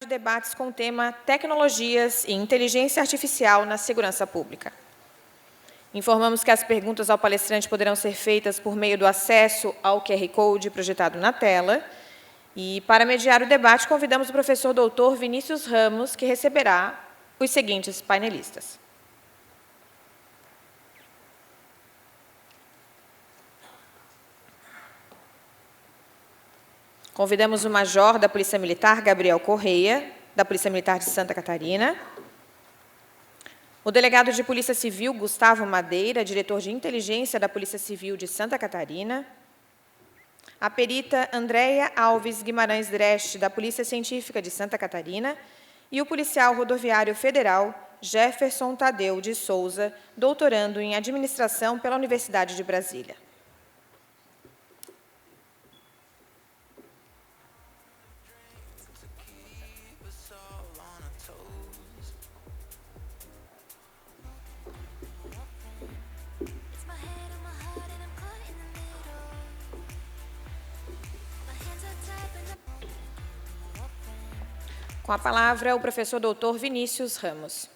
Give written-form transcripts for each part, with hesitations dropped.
de debates com o tema Tecnologias e Inteligência Artificial na Segurança Pública. Informamos que as perguntas ao palestrante poderão ser feitas por meio do acesso ao QR Code projetado na tela. E, para mediar o debate, convidamos o professor doutor Vinícius Ramos, que receberá os seguintes painelistas. Convidamos o Major da Polícia Militar, Gabriel Correia, da Polícia Militar de Santa Catarina. O Delegado de Polícia Civil, Gustavo Madeira, Diretor de Inteligência da Polícia Civil de Santa Catarina. A perita Andréia Alves Guimarães Dresch, da Polícia Científica de Santa Catarina. E o policial rodoviário federal, Jefferson Tadeu de Souza, doutorando em Administração pela Universidade de Brasília. Com a palavra, o professor doutor Vinícius Ramos.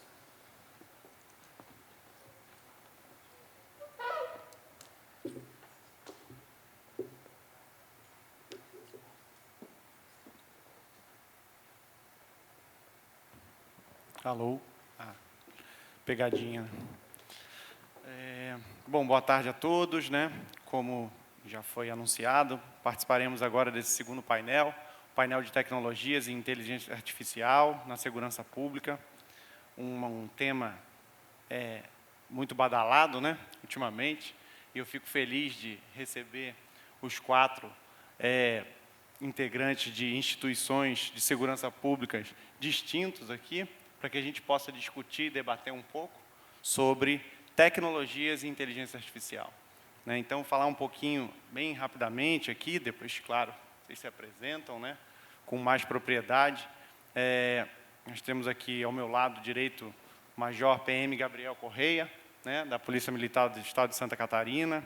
Alô? Pegadinha. Bom, boa tarde a todos, né? Como já foi anunciado, participaremos agora desse segundo painel, painel de tecnologias e inteligência artificial na segurança pública, um tema muito badalado, né, ultimamente, e eu fico feliz de receber os 4 integrantes de instituições de segurança públicas distintos aqui, para que a gente possa discutir e debater um pouco sobre tecnologias e inteligência artificial. Então, falar um pouquinho, bem rapidamente aqui, depois, claro, vocês se apresentam, né, com mais propriedade. Nós temos aqui, ao meu lado direito, o Major PM Gabriel Correia, né, da Polícia Militar do Estado de Santa Catarina,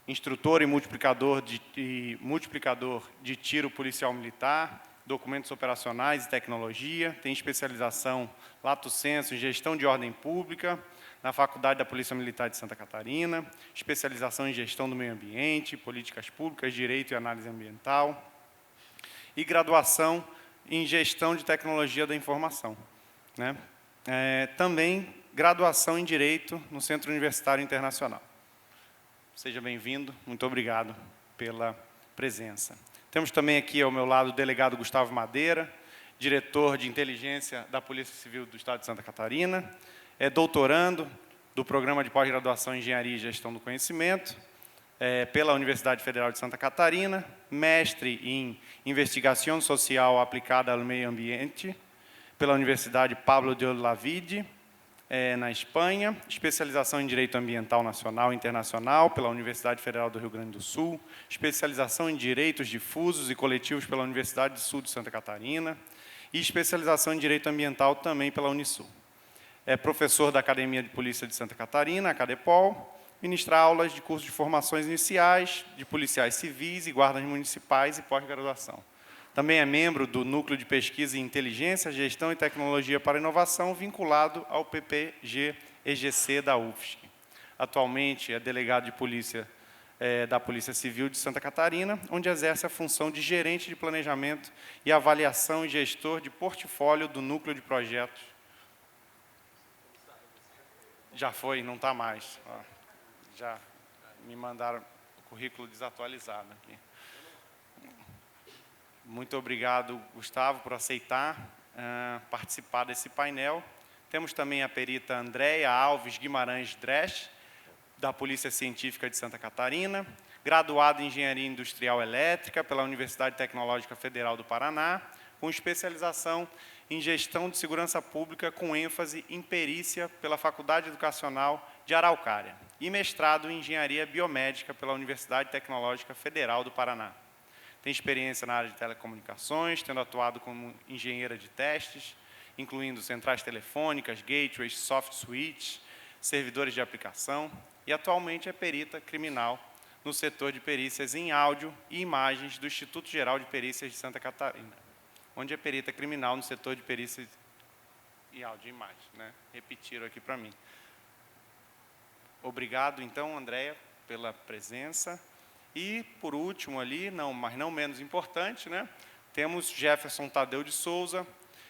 instrutor e multiplicador de tiro policial militar, documentos operacionais e tecnologia, tem especialização lato sensu em gestão de ordem pública, na Faculdade da Polícia Militar de Santa Catarina, especialização em gestão do meio ambiente, políticas públicas, direito e análise ambiental, e graduação em gestão de tecnologia da informação, né? Também graduação em direito no Centro Universitário Internacional. Seja bem-vindo, muito obrigado pela presença. Temos também aqui ao meu lado o delegado Gustavo Madeira, diretor de inteligência da Polícia Civil do Estado de Santa Catarina, doutorando do Programa de Pós-Graduação em Engenharia e Gestão do Conhecimento, pela Universidade Federal de Santa Catarina, mestre em Investigação Social Aplicada ao Meio Ambiente, pela Universidade Pablo de Olavide, na Espanha, especialização em Direito Ambiental Nacional e Internacional pela Universidade Federal do Rio Grande do Sul, especialização em Direitos Difusos e Coletivos pela Universidade do Sul de Santa Catarina e especialização em Direito Ambiental também pela Unisul. É professor da Academia de Polícia de Santa Catarina, a Cadepol, ministra aulas de cursos de formações iniciais de policiais civis e guardas municipais e pós-graduação. Também é membro do Núcleo de Pesquisa em Inteligência, Gestão e Tecnologia para Inovação, vinculado ao PPG-EGC da UFSC. Atualmente é delegado de polícia da Polícia Civil de Santa Catarina, onde exerce a função de gerente de planejamento e avaliação e gestor de portfólio do Núcleo de Projetos. Já foi, não está mais. Já me mandaram o currículo desatualizado aqui. Muito obrigado, Gustavo, por aceitar participar desse painel. Temos também a perita Andréia Alves Guimarães Dresch, da Polícia Científica de Santa Catarina, graduada em Engenharia Industrial Elétrica pela Universidade Tecnológica Federal do Paraná, com especialização em Gestão de Segurança Pública, com ênfase em Perícia pela Faculdade Educacional de Araucária, e mestrado em Engenharia Biomédica pela Universidade Tecnológica Federal do Paraná. Tem experiência na área de telecomunicações, tendo atuado como engenheira de testes, incluindo centrais telefônicas, gateways, soft switches, servidores de aplicação, e atualmente é perita criminal no setor de perícias em áudio e imagens do Instituto Geral de Perícias de Santa Catarina. onde é perita criminal no setor de perícia e áudio e imagem, né? Repetiram aqui para mim. Obrigado, então, Andréia, pela presença. E, por último ali, mas não menos importante, né? Temos Jefferson Tadeu de Souza,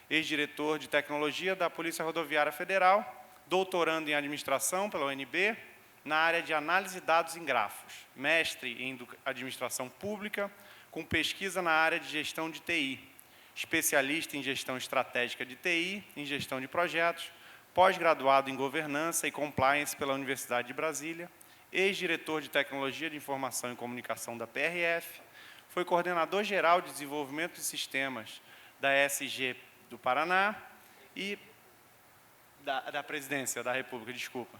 ex-diretor de tecnologia da Polícia Rodoviária Federal, doutorando em administração pela UNB, na área de análise de dados em grafos, mestre em administração pública, com pesquisa na área de gestão de TI, especialista em gestão estratégica de TI, em gestão de projetos, pós-graduado em governança e compliance pela Universidade de Brasília, ex-diretor de tecnologia de informação e comunicação da PRF, foi coordenador geral de desenvolvimento de sistemas da ESG do Paraná e da Presidência da República, desculpa.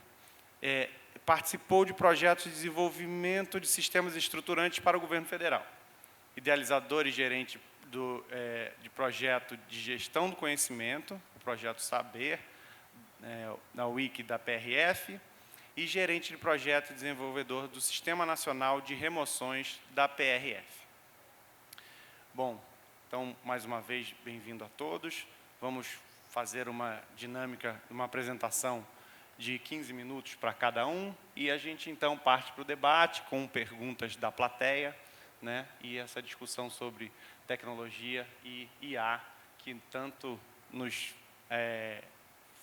Participou de projetos de desenvolvimento de sistemas estruturantes para o governo federal. Idealizador e gerente de projeto de gestão do conhecimento, o projeto Saber, na Wiki da PRF, e gerente de projeto e desenvolvedor do Sistema Nacional de Remoções da PRF. Bom, então, mais uma vez, bem-vindo a todos. Vamos fazer uma dinâmica, uma apresentação de 15 minutos para cada um, e a gente, então, parte para o debate com perguntas da plateia, né, e essa discussão sobre tecnologia e IA, que tanto nos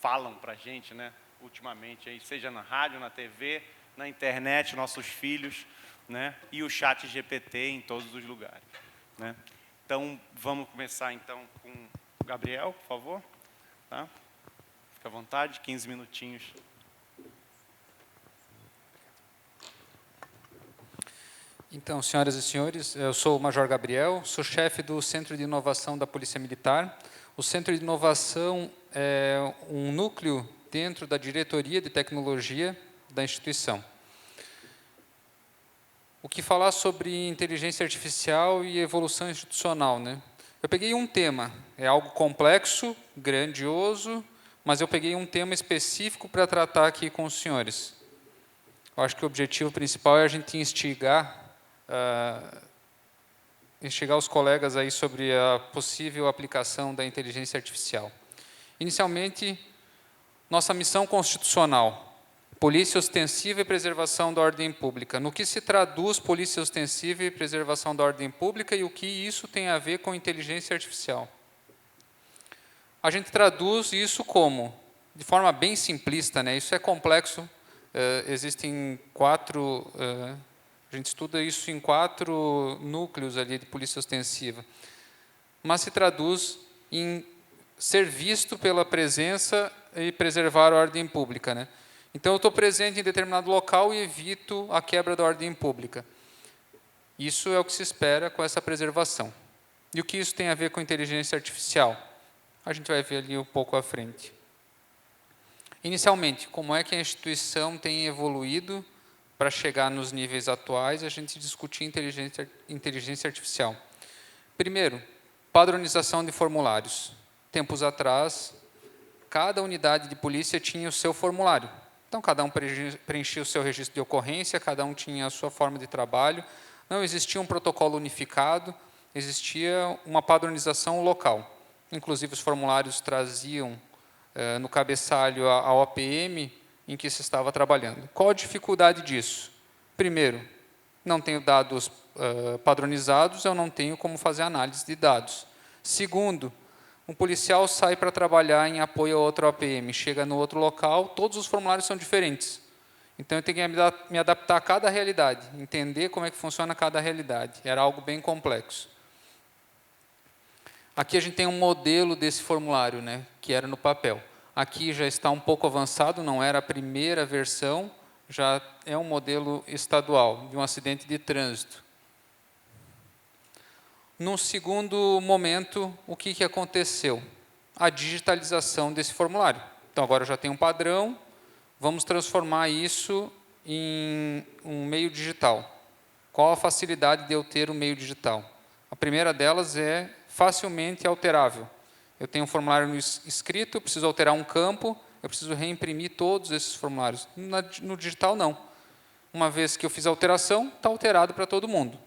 falam para a gente, né, ultimamente, aí, seja na rádio, na TV, na internet, nossos filhos, né, e o chat GPT em todos os lugares, né. Então, vamos começar, então, com o Gabriel, por favor. Tá? Fica à vontade, 15 minutinhos. Então, senhoras e senhores, eu sou o Major Gabriel, sou chefe do Centro de Inovação da Polícia Militar. O Centro de Inovação é um núcleo dentro da Diretoria de Tecnologia da instituição. O que falar sobre inteligência artificial e evolução institucional, né? Eu peguei um tema, é algo complexo, grandioso, mas eu peguei um tema específico para tratar aqui com os senhores. Eu acho que o objetivo principal é a gente instigar os colegas aí sobre a possível aplicação da inteligência artificial. Inicialmente, nossa missão constitucional, polícia ostensiva e preservação da ordem pública. No que se traduz polícia ostensiva e preservação da ordem pública e o que isso tem a ver com inteligência artificial? A gente traduz isso como, de forma bem simplista, né? Isso é complexo, existem a gente estuda isso em 4 núcleos ali de polícia ostensiva, mas se traduz em ser visto pela presença e preservar a ordem pública, né? Então, eu estou presente em determinado local e evito a quebra da ordem pública. Isso é o que se espera com essa preservação. E o que isso tem a ver com inteligência artificial? A gente vai ver ali um pouco à frente. Inicialmente, como é que a instituição tem evoluído para chegar nos níveis atuais, a gente discutir inteligência artificial. Primeiro, padronização de formulários. Tempos atrás, cada unidade de polícia tinha o seu formulário. Então, cada um preenchia o seu registro de ocorrência, cada um tinha a sua forma de trabalho, não existia um protocolo unificado, existia uma padronização local. Inclusive, os formulários traziam no cabeçalho a OPM em que se estava trabalhando. Qual a dificuldade disso? Primeiro, não tenho dados padronizados, eu não tenho como fazer análise de dados. Segundo, um policial sai para trabalhar em apoio a outra OPM, chega no outro local, todos os formulários são diferentes. Então, eu tenho que me adaptar a cada realidade, entender como é que funciona cada realidade. Era algo bem complexo. Aqui a gente tem um modelo desse formulário, né, que era no papel. Aqui já está um pouco avançado, não era a primeira versão, já é um modelo estadual, de um acidente de trânsito. Num segundo momento, o que aconteceu? A digitalização desse formulário. Então, agora eu já tenho um padrão, vamos transformar isso em um meio digital. Qual a facilidade de eu ter um meio digital? A primeira delas é facilmente alterável. Eu tenho um formulário escrito, eu preciso alterar um campo, eu preciso reimprimir todos esses formulários. No digital, não. Uma vez que eu fiz a alteração, está alterado para todo mundo.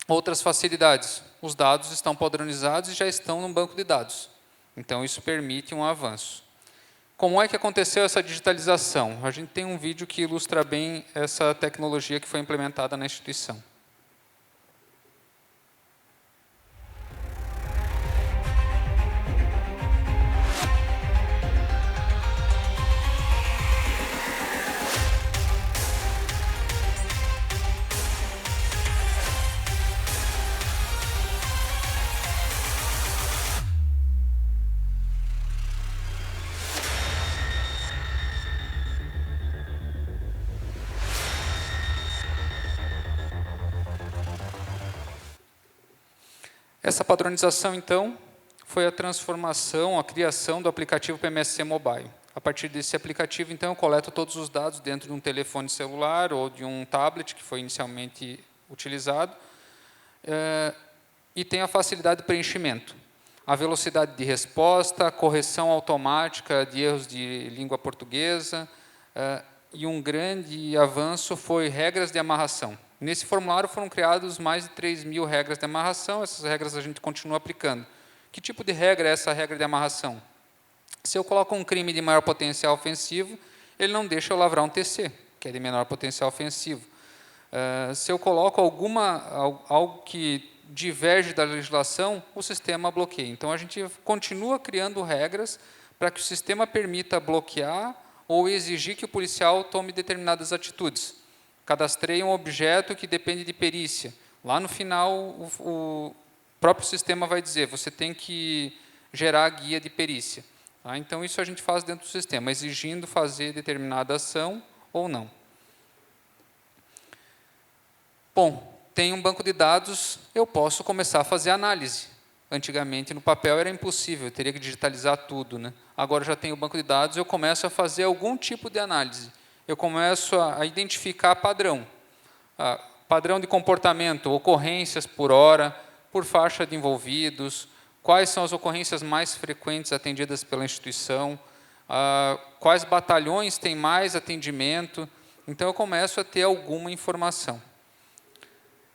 Outras facilidades. Os dados estão padronizados e já estão no banco de dados. Então, isso permite um avanço. Como é que aconteceu essa digitalização? A gente tem um vídeo que ilustra bem essa tecnologia que foi implementada na instituição. Essa padronização, então, foi a transformação, a criação do aplicativo PMSC Mobile. A partir desse aplicativo, então, eu coleto todos os dados dentro de um telefone celular ou de um tablet, que foi inicialmente utilizado, e tem a facilidade de preenchimento, a velocidade de resposta, a correção automática de erros de língua portuguesa, e um grande avanço foi regras de amarração. Nesse formulário foram criados mais de 3.000 regras de amarração, essas regras a gente continua aplicando. Que tipo de regra é essa regra de amarração? Se eu coloco um crime de maior potencial ofensivo, ele não deixa eu lavrar um TC, que é de menor potencial ofensivo. Se eu coloco algo que diverge da legislação, o sistema bloqueia. Então, a gente continua criando regras para que o sistema permita bloquear ou exigir que o policial tome determinadas atitudes. Cadastrei um objeto que depende de perícia. Lá no final, o próprio sistema vai dizer, você tem que gerar a guia de perícia. Tá? Então, isso a gente faz dentro do sistema, exigindo fazer determinada ação ou não. Bom, tem um banco de dados, eu posso começar a fazer análise. Antigamente, no papel, era impossível, eu teria que digitalizar tudo, né? Agora, já tenho o banco de dados, eu começo a fazer algum tipo de análise. Eu começo a identificar padrão. Padrão de comportamento, ocorrências por hora, por faixa de envolvidos, quais são as ocorrências mais frequentes atendidas pela instituição, quais batalhões têm mais atendimento. Então, eu começo a ter alguma informação.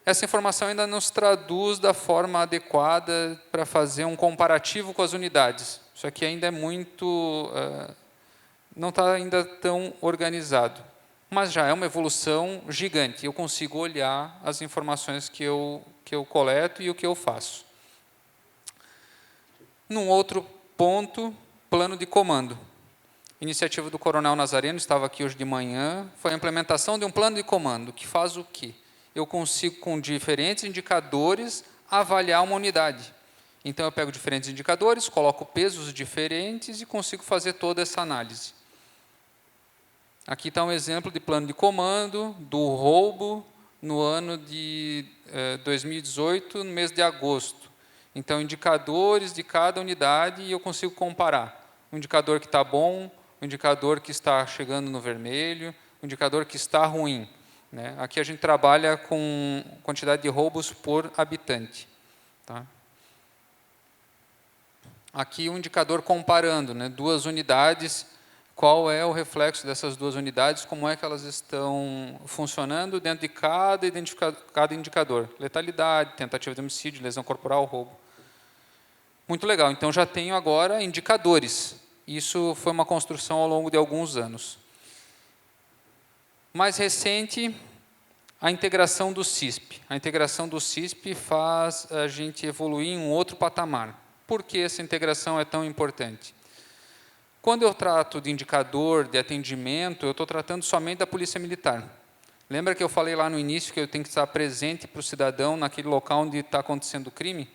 Essa informação ainda nos traduz da forma adequada para fazer um comparativo com as unidades. Isso aqui ainda é muito... não está ainda tão organizado, mas já é uma evolução gigante. Eu consigo olhar as informações que eu coleto e o que eu faço. Num outro ponto, plano de comando. Iniciativa do Coronel Nazareno, estava aqui hoje de manhã, foi a implementação de um plano de comando, que faz o quê? Eu consigo, com diferentes indicadores, avaliar uma unidade. Então, eu pego diferentes indicadores, coloco pesos diferentes e consigo fazer toda essa análise. Aqui está um exemplo de plano de comando do roubo no ano de 2018, no mês de agosto. Então, indicadores de cada unidade e eu consigo comparar. Um indicador que está bom, um indicador que está chegando no vermelho, um indicador que está ruim. Né? Aqui a gente trabalha com quantidade de roubos por habitante. Tá? Aqui um indicador comparando, né, duas unidades, qual é o reflexo dessas duas unidades, como é que elas estão funcionando dentro de cada indicador. Letalidade, tentativa de homicídio, lesão corporal, roubo. Muito legal. Então, já tenho agora indicadores. Isso foi uma construção ao longo de alguns anos. Mais recente, a integração do CISP. A integração do CISP faz a gente evoluir em um outro patamar. Por que essa integração é tão importante? Quando eu trato de indicador, de atendimento, eu estou tratando somente da Polícia Militar. Lembra que eu falei lá no início que eu tenho que estar presente para o cidadão naquele local onde está acontecendo o crime?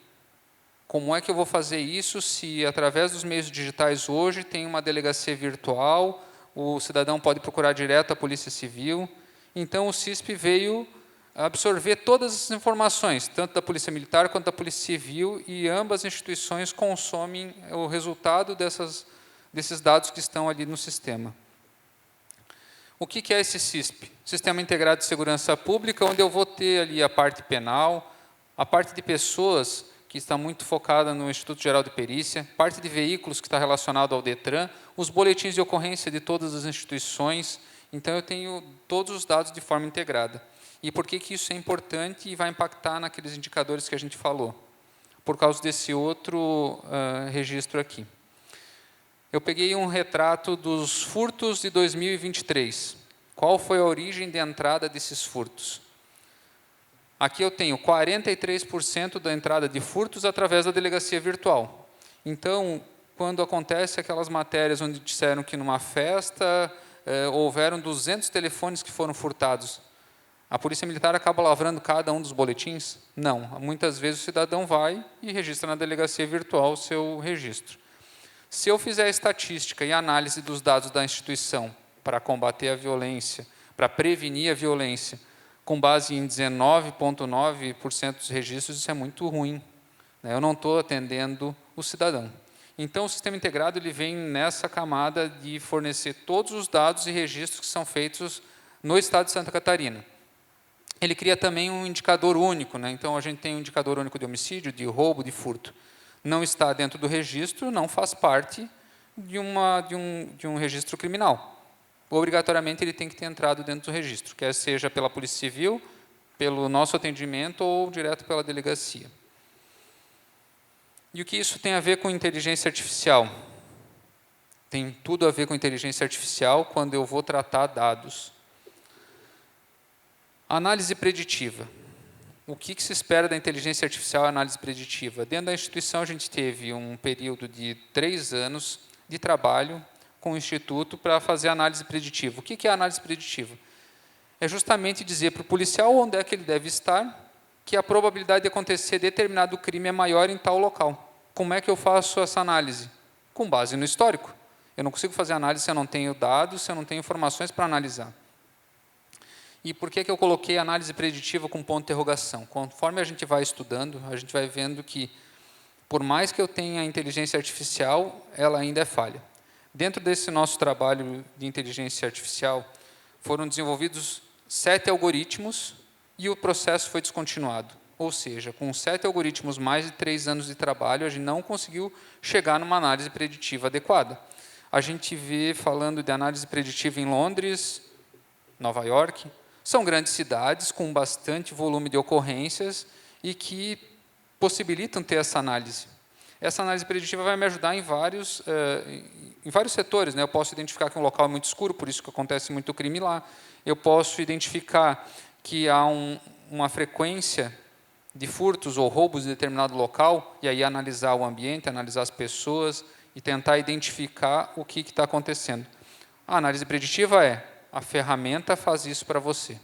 Como é que eu vou fazer isso se, através dos meios digitais hoje, tem uma delegacia virtual, o cidadão pode procurar direto a Polícia Civil? Então, o CISP veio absorver todas as informações, tanto da Polícia Militar quanto da Polícia Civil, e ambas as instituições consomem o resultado desses dados que estão ali no sistema. O que é esse CISP? Sistema Integrado de Segurança Pública, onde eu vou ter ali a parte penal, a parte de pessoas, que está muito focada no Instituto Geral de Perícia, parte de veículos, que está relacionado ao DETRAN, os boletins de ocorrência de todas as instituições. Então, eu tenho todos os dados de forma integrada. E por que isso é importante e vai impactar naqueles indicadores que a gente falou? Por causa desse outro registro aqui. Eu peguei um retrato dos furtos de 2023. Qual foi a origem de entrada desses furtos? Aqui eu tenho 43% da entrada de furtos através da delegacia virtual. Então, quando acontece aquelas matérias onde disseram que numa festa houveram 200 telefones que foram furtados, a Polícia Militar acaba lavrando cada um dos boletins? Não. Muitas vezes o cidadão vai e registra na delegacia virtual o seu registro. Se eu fizer a estatística e análise dos dados da instituição para combater a violência, para prevenir a violência, com base em 19,9% dos registros, isso é muito ruim. Eu não estou atendendo o cidadão. Então, o sistema integrado ele vem nessa camada de fornecer todos os dados e registros que são feitos no estado de Santa Catarina. Ele cria também um indicador único. Então, a gente tem um indicador único de homicídio, de roubo, de furto. Não está dentro do registro, não faz parte de um registro criminal. Obrigatoriamente, ele tem que ter entrado dentro do registro, quer seja pela Polícia Civil, pelo nosso atendimento ou direto pela delegacia. E o que isso tem a ver com inteligência artificial? Tem tudo a ver com inteligência artificial quando eu vou tratar dados. Análise preditiva. O que se espera da inteligência artificial e análise preditiva? Dentro da instituição, a gente teve um período de 3 anos de trabalho com o Instituto para fazer análise preditiva. O que é análise preditiva? É justamente dizer para o policial onde é que ele deve estar, que a probabilidade de acontecer determinado crime é maior em tal local. Como é que eu faço essa análise? Com base no histórico. Eu não consigo fazer análise se eu não tenho dados, se eu não tenho informações para analisar. E por que eu coloquei análise preditiva com ponto de interrogação? Conforme a gente vai estudando, a gente vai vendo que, por mais que eu tenha inteligência artificial, ela ainda é falha. Dentro desse nosso trabalho de inteligência artificial, foram desenvolvidos 7 algoritmos e o processo foi descontinuado. Ou seja, com 7 algoritmos, mais de 3 anos de trabalho, a gente não conseguiu chegar numa análise preditiva adequada. A gente vê falando de análise preditiva em Londres, Nova York. São grandes cidades com bastante volume de ocorrências e que possibilitam ter essa análise. Essa análise preditiva vai me ajudar em vários setores. Eu posso identificar que um local é muito escuro, por isso que acontece muito crime lá. Eu posso identificar que há uma frequência de furtos ou roubos em determinado local, e aí analisar o ambiente, analisar as pessoas e tentar identificar o que está acontecendo. A análise preditiva a ferramenta faz isso para você.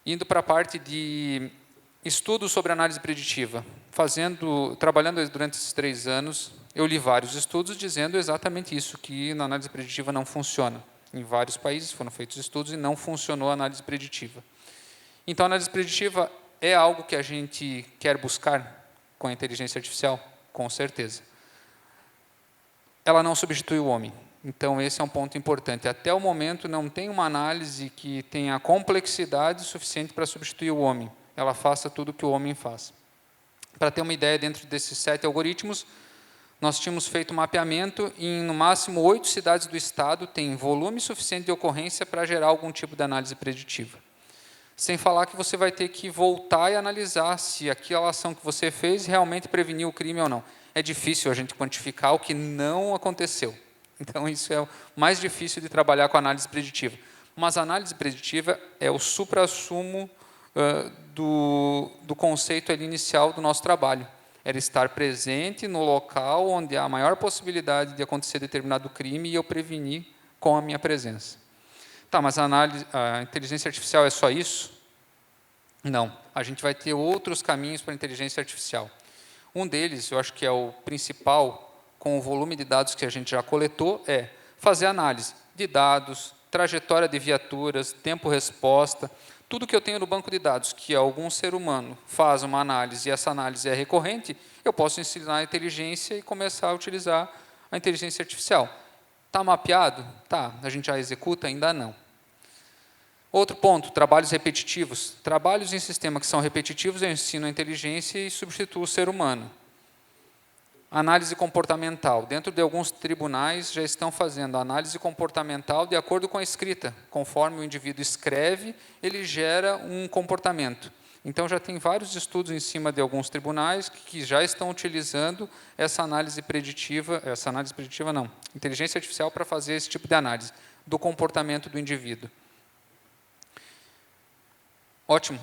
Indo para a parte de estudos sobre análise preditiva. Trabalhando durante esses 3 anos, eu li vários estudos dizendo exatamente isso, que na análise preditiva não funciona. Em vários países foram feitos estudos e não funcionou a análise preditiva. Então, a análise preditiva é algo que a gente quer buscar com a inteligência artificial? Com certeza. Ela não substitui o homem. Então, esse é um ponto importante. Até o momento, não tem uma análise que tenha complexidade suficiente para substituir o homem. Ela faça tudo o que o homem faz. Para ter uma ideia, dentro desses 7 algoritmos, nós tínhamos feito um mapeamento e, no máximo, 8 cidades do estado têm volume suficiente de ocorrência para gerar algum tipo de análise preditiva. Sem falar que você vai ter que voltar e analisar se aquela ação que você fez realmente preveniu o crime ou não. É difícil a gente quantificar o que não aconteceu. Então, isso é o mais difícil de trabalhar com a análise preditiva. Mas a análise preditiva é o suprassumo do conceito ali inicial do nosso trabalho. Era estar presente no local onde há a maior possibilidade de acontecer determinado crime e eu prevenir com a minha presença. Tá, mas a inteligência artificial é só isso? Não. A gente vai ter outros caminhos para a inteligência artificial. Um deles, eu acho que é o principal, com o volume de dados que a gente já coletou, é fazer análise de dados, trajetória de viaturas, tempo-resposta, tudo que eu tenho no banco de dados, que algum ser humano faz uma análise e essa análise é recorrente, eu posso ensinar a inteligência e começar a utilizar a inteligência artificial. Está mapeado? Tá. A gente já executa? Ainda não. Outro ponto, trabalhos repetitivos. Trabalhos em sistema que são repetitivos, eu ensino a inteligência e substituo o ser humano. Análise comportamental. Dentro de alguns tribunais já estão fazendo análise comportamental de acordo com a escrita. Conforme o indivíduo escreve, ele gera um comportamento. Então, já tem vários estudos em cima de alguns tribunais que já estão utilizando essa análise preditiva não, inteligência artificial para fazer esse tipo de análise do comportamento do indivíduo. Ótimo.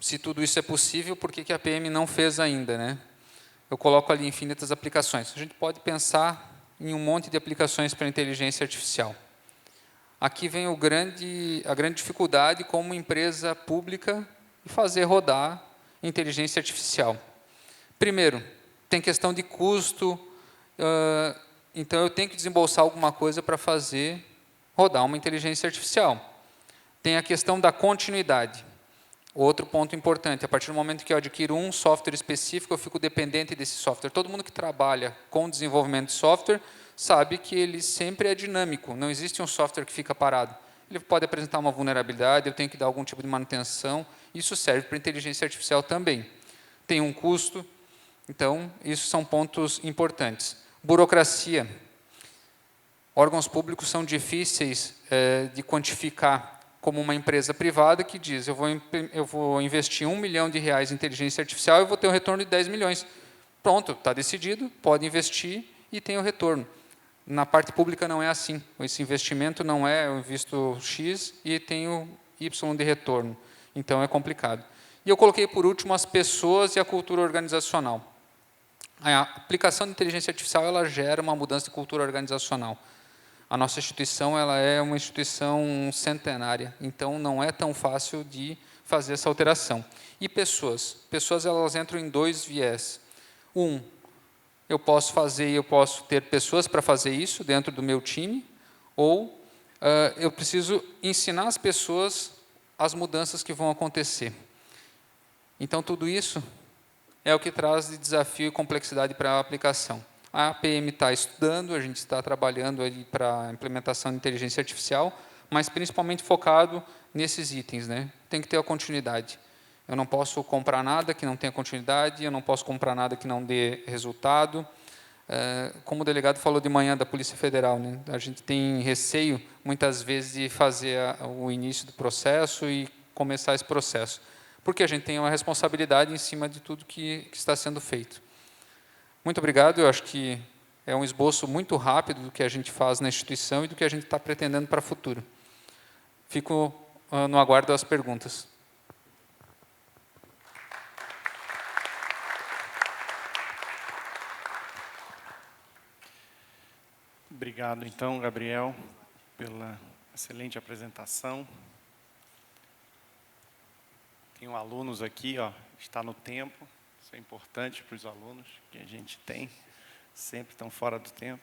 Se tudo isso é possível, por que a PM não fez ainda, né? Eu coloco ali infinitas aplicações. A gente pode pensar em um monte de aplicações para inteligência artificial. Aqui vem a grande dificuldade como empresa pública de fazer rodar inteligência artificial. Primeiro, tem questão de custo, então eu tenho que desembolsar alguma coisa para fazer rodar uma inteligência artificial. Tem a questão da continuidade. Outro ponto importante, a partir do momento que eu adquiro um software específico, eu fico dependente desse software. Todo mundo que trabalha com desenvolvimento de software sabe que ele sempre é dinâmico, não existe um software que fica parado. Ele pode apresentar uma vulnerabilidade, eu tenho que dar algum tipo de manutenção, isso serve para inteligência artificial também. Tem um custo, então, isso são pontos importantes. Burocracia. Órgãos públicos são difíceis de quantificar, como uma empresa privada que diz, eu vou investir R$1 milhão em inteligência artificial e vou ter um retorno de 10 milhões. Pronto, está decidido, pode investir e tem o retorno. Na parte pública não é assim. Esse investimento não é, eu invisto X e tenho Y de retorno. Então, é complicado. E eu coloquei, por último, as pessoas e a cultura organizacional. A aplicação de inteligência artificial ela gera uma mudança de cultura organizacional. A nossa instituição ela é uma instituição centenária, então não é tão fácil de fazer essa alteração. E pessoas? Pessoas elas entram em dois viés. Eu posso ter pessoas para fazer isso dentro do meu time, ou eu preciso ensinar as pessoas as mudanças que vão acontecer. Então, tudo isso é o que traz de desafio e complexidade para a aplicação. A PM está estudando, a gente está trabalhando aí para a implementação de inteligência artificial, mas principalmente focado nesses itens, né? Tem que ter a continuidade. Eu não posso comprar nada que não tenha continuidade, eu não posso comprar nada que não dê resultado. Como o delegado falou de manhã da Polícia Federal, né? A gente tem receio, muitas vezes, de fazer o início do processo e começar esse processo, porque a gente tem uma responsabilidade em cima de tudo que está sendo feito. Muito obrigado, eu acho que é um esboço muito rápido do que a gente faz na instituição e do que a gente está pretendendo para o futuro. Fico no aguardo das perguntas. Obrigado, então, Gabriel, pela excelente apresentação. Tenho alunos aqui, está no tempo. Isso é importante para os alunos que a gente tem, sempre estão fora do tempo.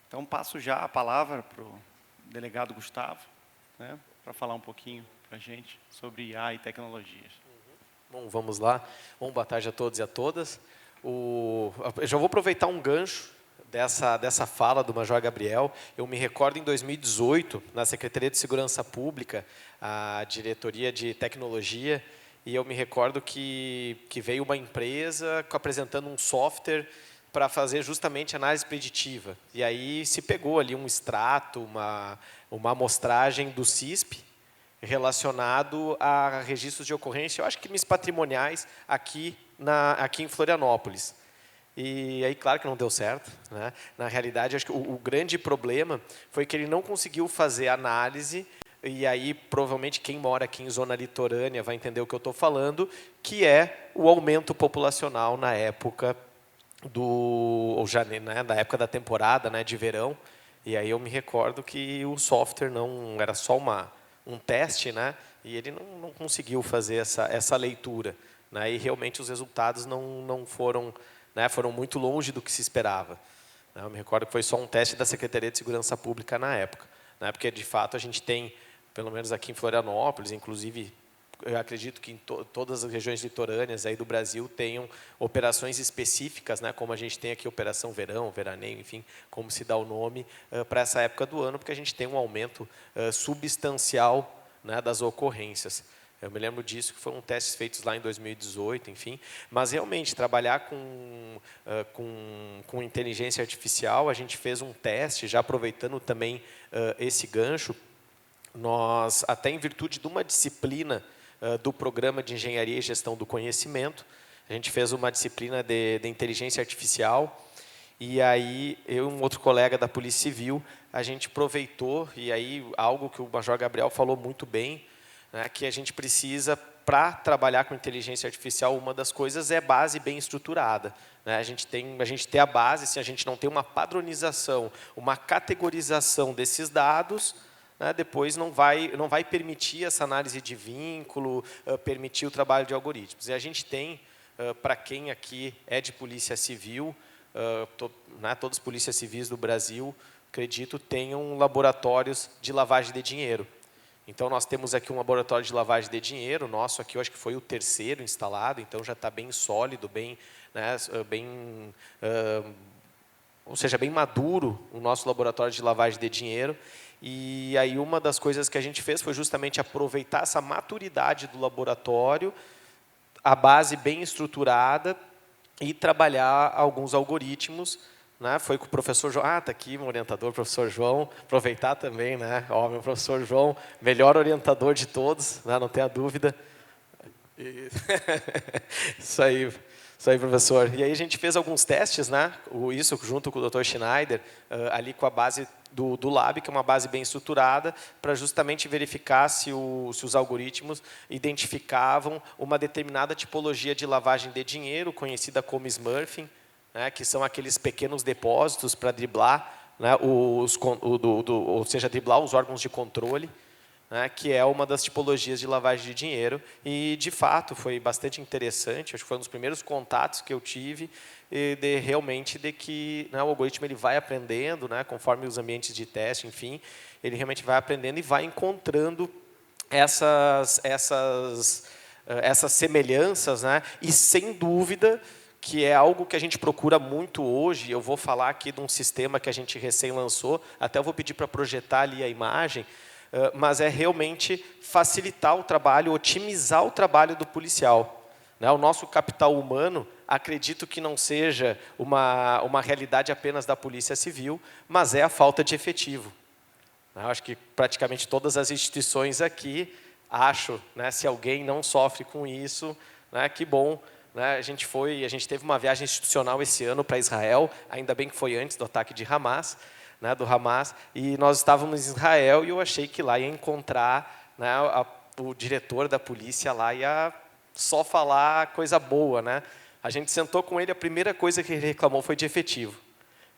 Então, passo já a palavra para o delegado Gustavo, né, para falar um pouquinho para a gente sobre IA e tecnologias. Bom, vamos lá. Bom, boa tarde a todos e a todas. Eu já vou aproveitar um gancho dessa fala do Major Gabriel. Eu me recordo em 2018, na Secretaria de Segurança Pública, a Diretoria de Tecnologia, e eu me recordo que veio uma empresa apresentando um software para fazer justamente análise preditiva. E aí se pegou ali um extrato, uma amostragem do CISP relacionado a registros de ocorrência, eu acho que crimes patrimoniais aqui em Florianópolis. E aí, claro que não deu certo, né? Na realidade, acho que o grande problema foi que ele não conseguiu fazer análise. E aí, provavelmente, quem mora aqui em zona litorânea vai entender o que eu estou falando, que é o aumento populacional na época na época da temporada, né, de verão. E aí eu me recordo que o software não era só um teste, né, e ele não conseguiu fazer essa leitura, né, e realmente os resultados não foram, né, foram muito longe do que se esperava. Eu me recordo que foi só um teste da Secretaria de Segurança Pública na época, né, porque de fato a gente tem, pelo menos aqui em Florianópolis, inclusive, eu acredito que em todas as regiões litorâneas aí do Brasil tenham operações específicas, né, como a gente tem aqui Operação Verão, Veraneio, enfim, como se dá o nome, para essa época do ano, porque a gente tem um aumento substancial, né, das ocorrências. Eu me lembro disso, que foram testes feitos lá em 2018, enfim. Mas, realmente, trabalhar com inteligência artificial, a gente fez um teste, já aproveitando também esse gancho. Nós, até em virtude de uma disciplina do Programa de Engenharia e Gestão do Conhecimento, a gente fez uma disciplina de inteligência artificial, e aí eu e um outro colega da Polícia Civil, a gente aproveitou, e aí algo que o Major Gabriel falou muito bem, né, que a gente precisa, para trabalhar com inteligência artificial, uma das coisas é base bem estruturada. Né? A gente tem a base, se a gente não tem uma padronização, uma categorização desses dados, né, depois não vai permitir essa análise de vínculo, permitir o trabalho de algoritmos. E a gente tem, para quem aqui é de Polícia Civil, todas as polícias civis do Brasil, acredito, tenham laboratórios de lavagem de dinheiro. Então, nós temos aqui um laboratório de lavagem de dinheiro, nosso aqui, eu acho que foi o 3º instalado, então já está bem sólido, ou seja, bem maduro o nosso laboratório de lavagem de dinheiro. E aí uma das coisas que a gente fez foi justamente aproveitar essa maturidade do laboratório, a base bem estruturada, e trabalhar alguns algoritmos. Né? Foi com o professor João, está aqui meu orientador, professor João, aproveitar também, né? Meu professor João, melhor orientador de todos, né? Não tenha dúvida. Isso aí, professor. E aí a gente fez alguns testes, né? Isso junto com o Dr. Schneider, ali com a base do Lab, que é uma base bem estruturada, para justamente verificar se os algoritmos identificavam uma determinada tipologia de lavagem de dinheiro, conhecida como smurfing, né, que são aqueles pequenos depósitos para driblar, né, ou seja, driblar os órgãos de controle, né, que é uma das tipologias de lavagem de dinheiro. E, de fato, foi bastante interessante, acho que foi um dos primeiros contatos que eu tive, realmente de que, né, o algoritmo ele vai aprendendo, né, conforme os ambientes de teste, enfim, ele realmente vai aprendendo e vai encontrando essas semelhanças, né, e, sem dúvida, que é algo que a gente procura muito hoje. Eu vou falar aqui de um sistema que a gente recém lançou, até eu vou pedir para projetar ali a imagem, mas é realmente facilitar o trabalho, otimizar o trabalho do policial. O nosso capital humano, acredito que não seja uma realidade apenas da Polícia Civil, mas é a falta de efetivo. Eu acho que praticamente todas as instituições aqui, né, se alguém não sofre com isso, né, que bom. Né, a gente teve uma viagem institucional esse ano para Israel, ainda bem que foi antes do ataque de Hamas, né, do Hamas, e nós estávamos em Israel e eu achei que lá ia encontrar, né, o diretor da polícia lá ia só falar coisa boa. Né? A gente sentou com ele, a primeira coisa que ele reclamou foi de efetivo.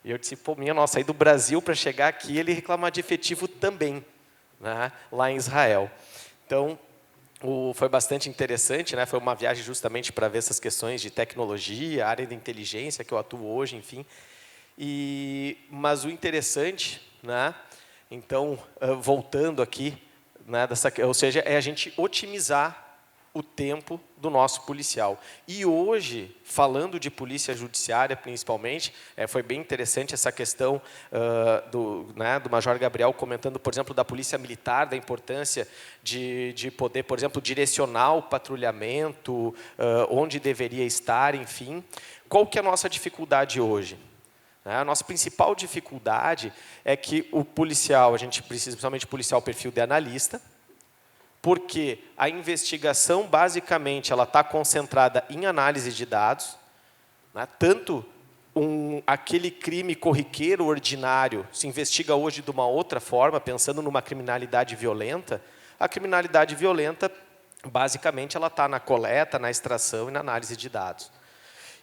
E eu disse, pô, minha nossa, saí do Brasil para chegar aqui, ele reclamar de efetivo também, né, lá em Israel. Então, foi bastante interessante, né? Foi uma viagem justamente para ver essas questões de tecnologia, área de inteligência que eu atuo hoje, enfim. Mas o interessante, né? Então, voltando aqui, né, ou seja, é a gente otimizar o tempo do nosso policial. E hoje, falando de polícia judiciária principalmente, foi bem interessante essa questão do Major Gabriel comentando, por exemplo, da polícia militar, da importância de poder, por exemplo, direcionar o patrulhamento, onde deveria estar, enfim. Qual que é a nossa dificuldade hoje? A nossa principal dificuldade é que o policial, a gente precisa, principalmente policial perfil de analista, porque a investigação, basicamente, ela está concentrada em análise de dados, né? Tanto aquele crime corriqueiro, ordinário, se investiga hoje de uma outra forma, pensando numa criminalidade violenta. A criminalidade violenta, basicamente, ela está na coleta, na extração e na análise de dados.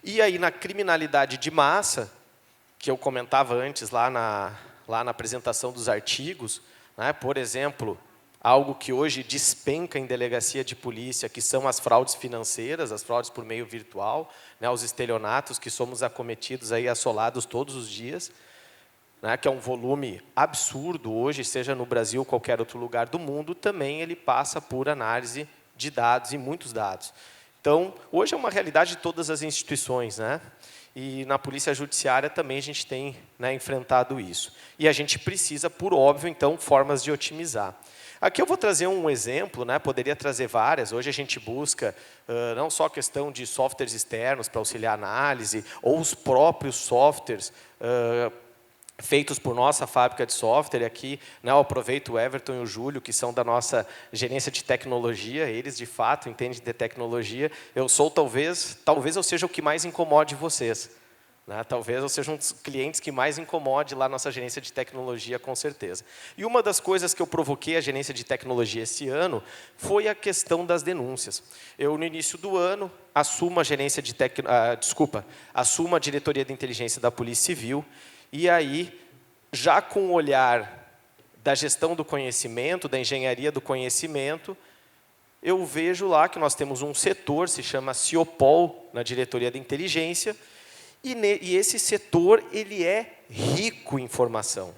E aí, na criminalidade de massa, que eu comentava antes, lá na apresentação dos artigos, né? Por exemplo, algo que hoje despenca em delegacia de polícia, que são as fraudes financeiras, as fraudes por meio virtual, né, os estelionatos que somos acometidos, aí, assolados todos os dias, né, que é um volume absurdo hoje, seja no Brasil ou qualquer outro lugar do mundo, também ele passa por análise de dados, e muitos dados. Então, hoje é uma realidade de todas as instituições, né? E na polícia judiciária também a gente tem, né, enfrentado isso. E a gente precisa, por óbvio, então, formas de otimizar. Aqui eu vou trazer um exemplo, né? Poderia trazer várias. Hoje a gente busca não só a questão de softwares externos para auxiliar a análise, ou os próprios softwares feitos por nossa fábrica de software. Aqui, né, eu aproveito o Everton e o Júlio, que são da nossa gerência de tecnologia. Eles, de fato, entendem de tecnologia. Eu sou, talvez eu seja o que mais incomode vocês. Né? Talvez eu seja um dos clientes que mais incomode lá a nossa gerência de tecnologia, com certeza. E uma das coisas que eu provoquei a gerência de tecnologia esse ano foi a questão das denúncias. Eu, no início do ano, assumo a gerência de assumo a diretoria de inteligência da Polícia Civil, e aí, já com o olhar da gestão do conhecimento, da engenharia do conhecimento, eu vejo lá que nós temos um setor, se chama CIOPOL, na diretoria de inteligência, e esse setor ele é rico em informação.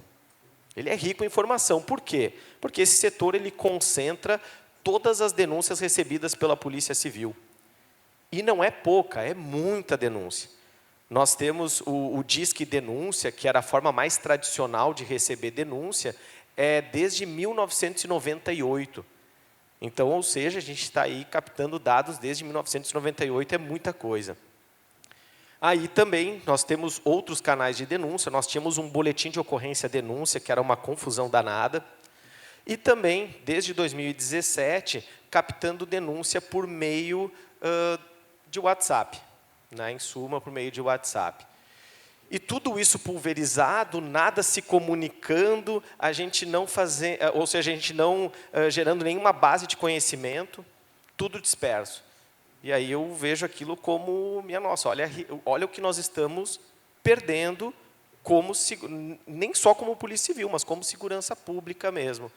Ele é rico em informação. Por quê? Porque esse setor ele concentra todas as denúncias recebidas pela Polícia Civil. E não é pouca, é muita denúncia. Nós temos o Disque Denúncia, que era a forma mais tradicional de receber denúncia, desde 1998. Então, ou seja, a gente está aí captando dados desde 1998, é muita coisa. Aí também nós temos outros canais de denúncia, nós tínhamos um boletim de ocorrência denúncia, que era uma confusão danada, e também, desde 2017, captando denúncia por meio de WhatsApp. Né, em suma, por meio de WhatsApp. E tudo isso pulverizado, nada se comunicando, a gente não ou seja, a gente não gerando nenhuma base de conhecimento, tudo disperso. E aí eu vejo aquilo como, minha nossa, olha o que nós estamos perdendo, nem só como Polícia Civil, mas como segurança pública mesmo.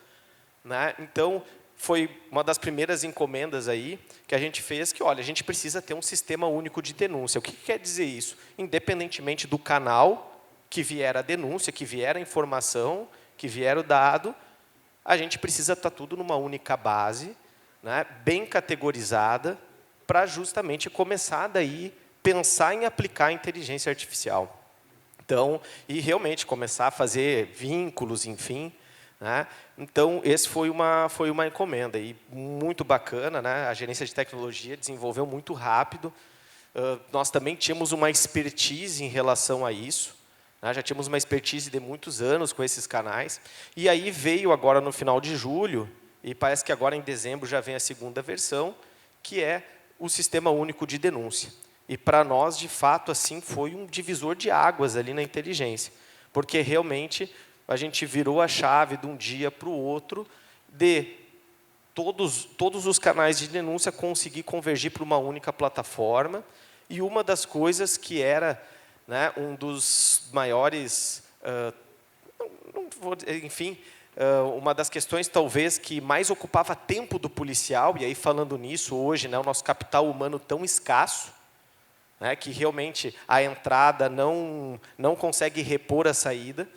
Né? Então, foi uma das primeiras encomendas aí que a gente fez, que, olha, a gente precisa ter um sistema único de denúncia. O que quer dizer isso? Independentemente do canal que vier a denúncia, que vier a informação, que vier o dado, a gente precisa estar tudo numa única base, né, bem categorizada, para justamente começar daí pensar em aplicar a inteligência artificial. Então, e realmente começar a fazer vínculos, enfim. Né? Então, esse foi uma encomenda e muito bacana, né? A gerência de tecnologia desenvolveu muito rápido. Nós também tínhamos uma expertise em relação a isso, né? Já tínhamos uma expertise de muitos anos com esses canais. E aí veio agora no final de julho, e parece que agora em dezembro já vem a segunda versão, que é o Sistema Único de Denúncia. E para nós, de fato, assim, foi um divisor de águas ali na inteligência, porque realmente a gente virou a chave de um dia para o outro de todos os canais de denúncia conseguir convergir para uma única plataforma. E uma das coisas que era, né, um dos maiores, enfim, uma das questões talvez que mais ocupava tempo do policial, e aí falando nisso hoje, né, o nosso capital humano tão escasso, né, que realmente a entrada não consegue repor a saída,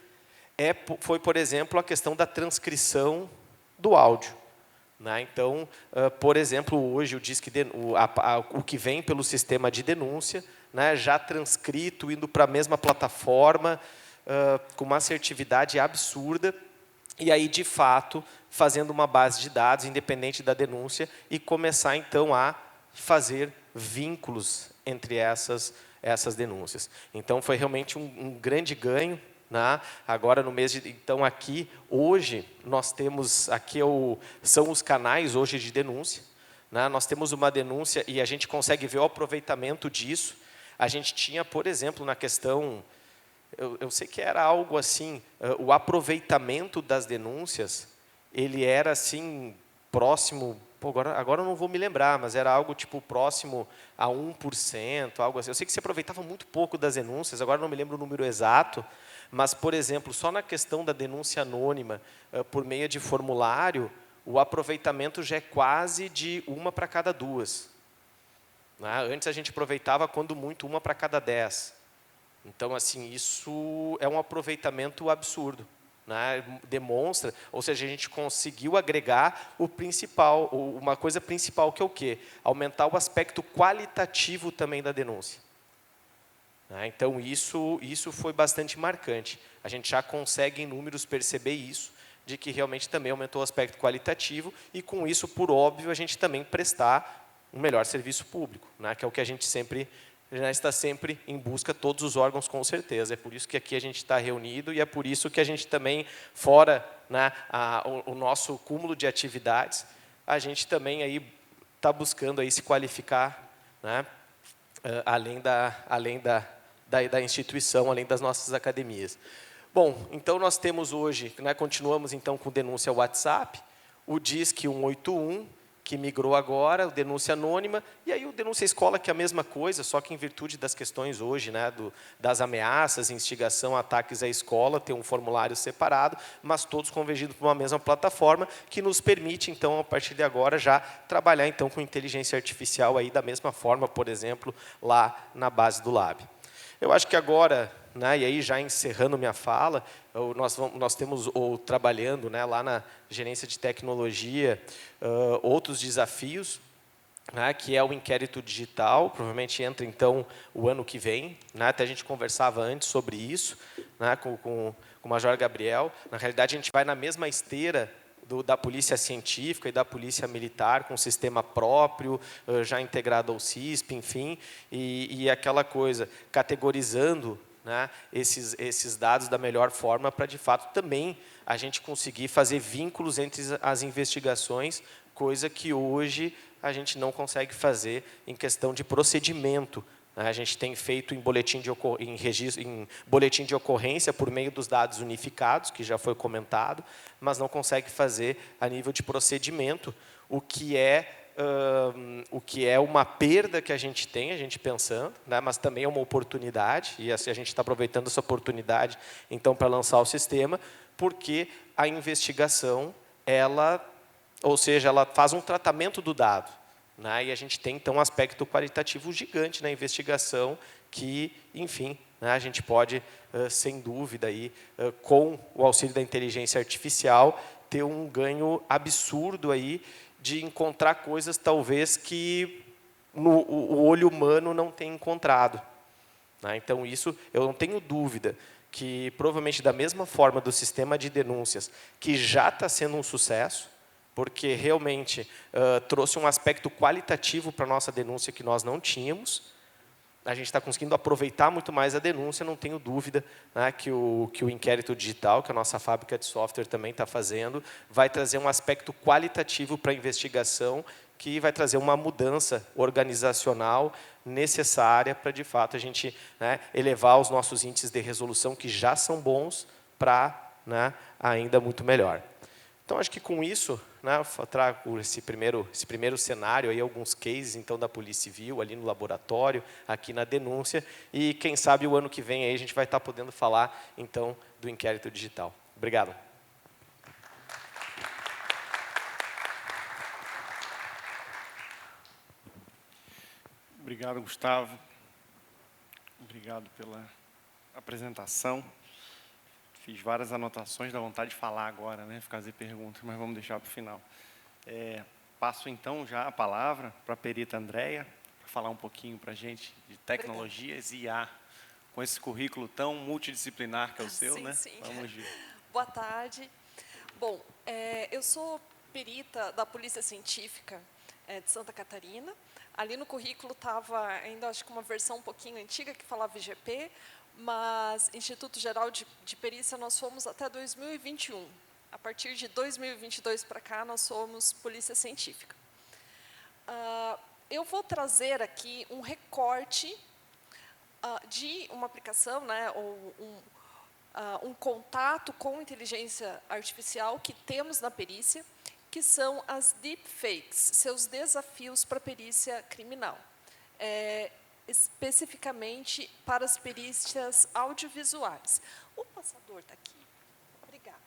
foi, por exemplo, a questão da transcrição do áudio. Né? Então, por exemplo, hoje o que vem pelo sistema de denúncia, né, já transcrito, indo para a mesma plataforma, com uma assertividade absurda, e aí, de fato, fazendo uma base de dados independente da denúncia e começar, então, a fazer vínculos entre essas denúncias. Então, foi realmente um grande ganho. Né? Agora, no mês de... Então, aqui, hoje, nós temos... Aqui são os canais hoje de denúncia. Né? Nós temos uma denúncia e a gente consegue ver o aproveitamento disso. A gente tinha, por exemplo, na questão... Eu sei que era algo assim, o aproveitamento das denúncias, ele era assim, próximo... Pô, agora eu não vou me lembrar, mas era algo tipo próximo a 1%, algo assim. Eu sei que se aproveitava muito pouco das denúncias, agora não me lembro o número exato, mas, por exemplo, só na questão da denúncia anônima, por meio de formulário, o aproveitamento já é quase de 1 para cada 2. Né? Antes a gente aproveitava, quando muito, 1 para cada 10. Então, assim, isso é um aproveitamento absurdo. Né? Demonstra, ou seja, a gente conseguiu agregar o principal, uma coisa principal, que é o quê? Aumentar o aspecto qualitativo também da denúncia. Então, isso foi bastante marcante. A gente já consegue, em números, perceber isso. de que realmente também aumentou o aspecto qualitativo e, com isso, por óbvio, a gente também prestar um melhor serviço público, né, que é o que a gente sempre já está sempre em busca, todos os órgãos, com certeza. É por isso que aqui a gente está reunido e é por isso que a gente também, fora, né, o nosso cúmulo de atividades, a gente também aí está buscando aí se qualificar, né, além da instituição, além das nossas academias. Bom, então nós temos hoje, né, continuamos então com denúncia WhatsApp, o DISC 181, que migrou agora, o denúncia anônima, e aí o denúncia escola, que é a mesma coisa, só que em virtude das questões hoje, né, das ameaças, instigação, ataques à escola, tem um formulário separado, mas todos convergindo para uma mesma plataforma, que nos permite, então, a partir de agora, já trabalhar então com inteligência artificial aí da mesma forma, por exemplo, lá na base do Lab. Eu acho que agora, né, e aí já encerrando minha fala, nós temos trabalhando, né, lá na gerência de tecnologia outros desafios, né, que é o inquérito digital, provavelmente entra então o ano que vem, né, até a gente conversava antes sobre isso, né, com o Major Gabriel. Na realidade, a gente vai na mesma esteira da polícia científica e da polícia militar, com sistema próprio, já integrado ao CISP, enfim, e aquela coisa, categorizando, né, esses dados da melhor forma para, de fato, também a gente conseguir fazer vínculos entre as investigações, coisa que hoje a gente não consegue fazer em questão de procedimento. A gente tem feito em boletim de ocorrência por meio dos dados unificados, que já foi comentado, mas não consegue fazer a nível de procedimento, o que é uma perda que a gente tem, a gente pensando, né, mas também é uma oportunidade, e assim, a gente está aproveitando essa oportunidade, então, para lançar o sistema, porque a investigação, ela faz um tratamento do dado, né, e a gente tem, então, um aspecto qualitativo gigante na investigação que, enfim, né, a gente pode, sem dúvida, aí, com o auxílio da inteligência artificial, ter um ganho absurdo aí de encontrar coisas, talvez, que o olho humano não tem encontrado, né? Então, isso, eu não tenho dúvida que, provavelmente, da mesma forma do sistema de denúncias, que já está sendo um sucesso, porque realmente trouxe um aspecto qualitativo para a nossa denúncia que nós não tínhamos. A gente está conseguindo aproveitar muito mais a denúncia, não tenho dúvida, né, que o inquérito digital, que a nossa fábrica de software também está fazendo, vai trazer um aspecto qualitativo para a investigação, que vai trazer uma mudança organizacional necessária para, de fato, a gente, né, elevar os nossos índices de resolução, que já são bons, para, né, ainda muito melhor. Então, acho que com isso, né, eu trago esse primeiro cenário, aí, alguns cases então, da Polícia Civil, ali no laboratório, aqui na denúncia, e quem sabe o ano que vem aí, a gente vai estar podendo falar então, do inquérito digital. Obrigado. Obrigado, Gustavo. Obrigado pela apresentação. Fiz várias anotações, dá vontade de falar agora, né? Fazer perguntas, mas vamos deixar para o final. Passo, então, já a palavra para a perita Andréia, para falar um pouquinho para a gente de tecnologias e IA, com esse currículo tão multidisciplinar que é o seu, sim, né? Sim. Vamos ver. Boa tarde. Bom, eu sou perita da Polícia Científica de Santa Catarina. Ali no currículo estava ainda, acho que uma versão um pouquinho antiga, que falava IGP, mas Instituto Geral de Perícia nós fomos até 2021. A partir de 2022 para cá, nós somos Polícia Científica. Eu vou trazer aqui um recorte de uma aplicação, né, ou um contato com inteligência artificial que temos na perícia, que são as deepfakes, seus desafios para a perícia criminal. Especificamente para as perícias audiovisuais. O passador está aqui. Obrigada.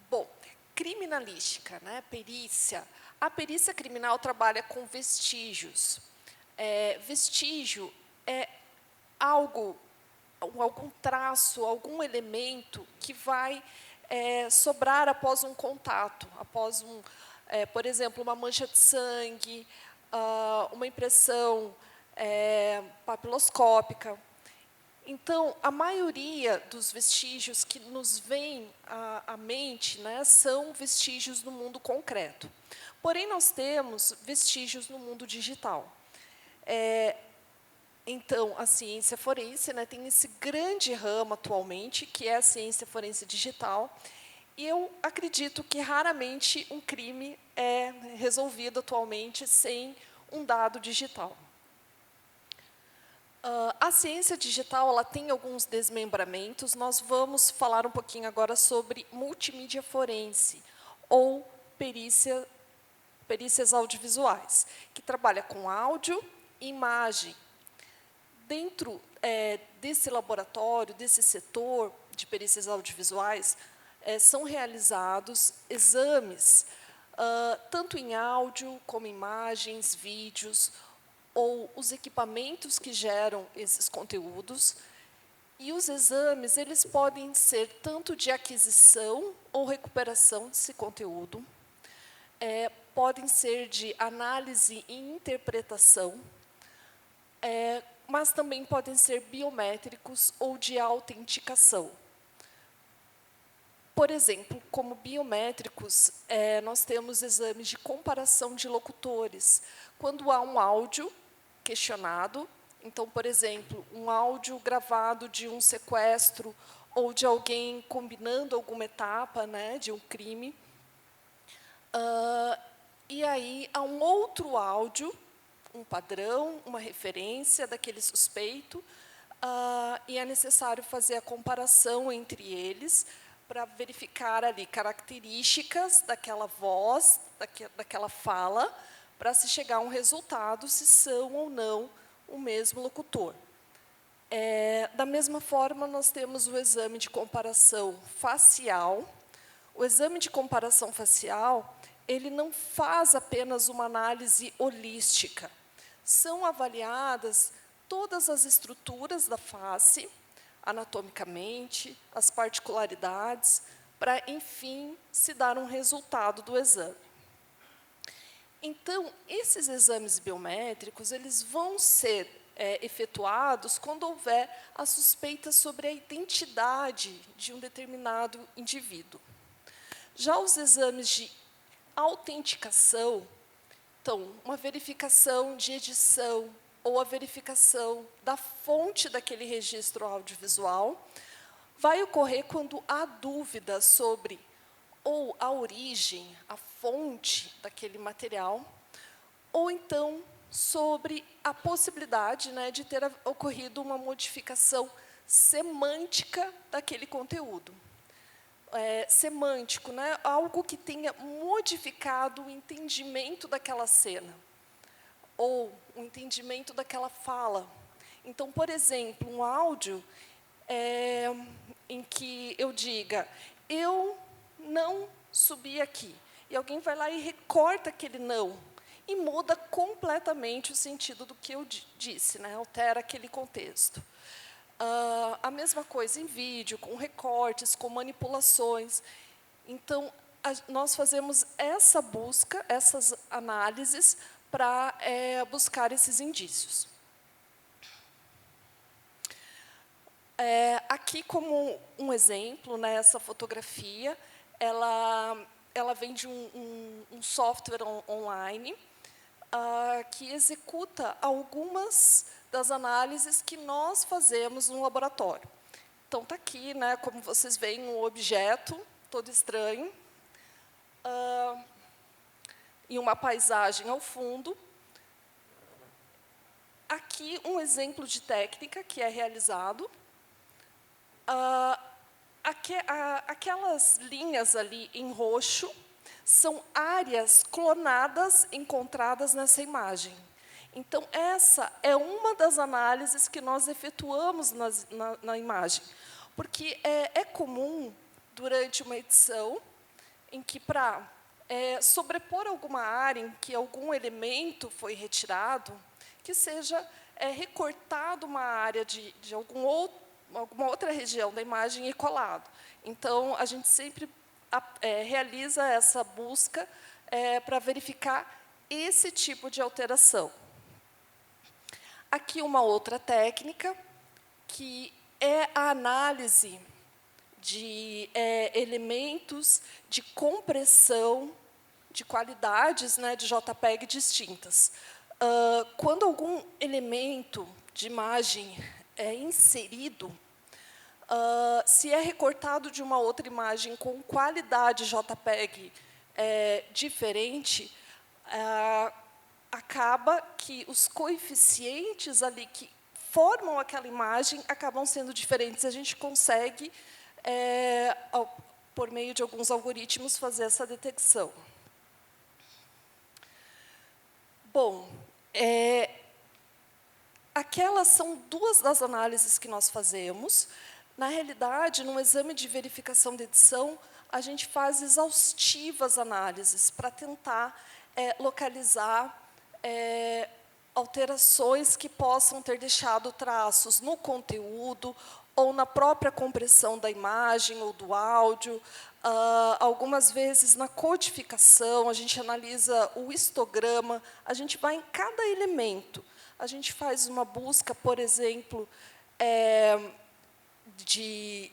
Bom, criminalística, né? Perícia. A perícia criminal trabalha com vestígios. Vestígio é algo, algum traço, algum elemento que vai sobrar após um contato, após por exemplo, uma mancha de sangue, uma impressão papiloscópica. Então, a maioria dos vestígios que nos vêm à mente, né, são vestígios no mundo concreto. Porém, nós temos vestígios no mundo digital. Então, a ciência forense, né, tem esse grande ramo atualmente, que é a ciência forense digital, e eu acredito que raramente um crime é resolvido atualmente sem um dado digital. A ciência digital ela tem alguns desmembramentos. Nós vamos falar um pouquinho agora sobre multimídia forense, ou perícias audiovisuais, que trabalha com áudio e imagem. Dentro desse laboratório, desse setor de perícias audiovisuais, são realizados exames, tanto em áudio, como imagens, vídeos, ou os equipamentos que geram esses conteúdos. E os exames eles podem ser tanto de aquisição ou recuperação desse conteúdo, podem ser de análise e interpretação, mas também podem ser biométricos ou de autenticação. Por exemplo, como biométricos, nós temos exames de comparação de locutores. Quando há um áudio questionado, então, por exemplo, um áudio gravado de um sequestro ou de alguém combinando alguma etapa, né, de um crime, e aí há um outro áudio, um padrão, uma referência daquele suspeito, e é necessário fazer a comparação entre eles para verificar ali características daquela voz, daquela fala, para se chegar a um resultado se são ou não o mesmo locutor. Da mesma forma, nós temos o exame de comparação facial. O exame de comparação facial, ele não faz apenas uma análise holística. São avaliadas todas as estruturas da face, anatomicamente, as particularidades, para, enfim, se dar um resultado do exame. Então, esses exames biométricos eles vão ser efetuados quando houver a suspeita sobre a identidade de um determinado indivíduo. Já os exames de autenticação, então, uma verificação de edição ou a verificação da fonte daquele registro audiovisual, vai ocorrer quando há dúvida sobre ou a origem, a fonte daquele material, ou então sobre a possibilidade, né, de ter ocorrido uma modificação semântica daquele conteúdo. Semântico, né, algo que tenha modificado o entendimento daquela cena, ou o entendimento daquela fala. Então, por exemplo, um áudio em que eu diga, eu não subi aqui, e alguém vai lá e recorta aquele não, e muda completamente o sentido do que eu disse, né? Altera aquele contexto. A mesma coisa em vídeo, com recortes, com manipulações. Então, nós fazemos essa busca, essas análises, para buscar esses indícios. Aqui, como um exemplo, né, essa fotografia, ela vem de um software online que executa algumas das análises que nós fazemos no laboratório. Então, está aqui, né, como vocês veem, um objeto todo estranho, e uma paisagem ao fundo. Aqui, um exemplo de técnica que é realizado. Aquelas linhas ali em roxo são áreas clonadas encontradas nessa imagem. Então, essa é uma das análises que nós efetuamos na imagem. Porque é comum, durante uma edição, em que, para sobrepor alguma área em que algum elemento foi retirado, que seja recortado uma área de alguma outra região da imagem e colado. Então, a gente sempre realiza essa busca para verificar esse tipo de alteração. Aqui uma outra técnica, que é a análise de elementos de compressão de qualidades, né, de JPEG distintas. Quando algum elemento de imagem é inserido, se é recortado de uma outra imagem com qualidade JPEG diferente, acaba que os coeficientes ali que formam aquela imagem acabam sendo diferentes. A gente consegue, por meio de alguns algoritmos, fazer essa detecção. Bom, aquelas são duas das análises que nós fazemos. Na realidade, no exame de verificação de edição, a gente faz exaustivas análises para tentar localizar alterações que possam ter deixado traços no conteúdo ou na própria compressão da imagem ou do áudio. Algumas vezes, na codificação, a gente analisa o histograma, a gente vai em cada elemento. A gente faz uma busca, por exemplo, de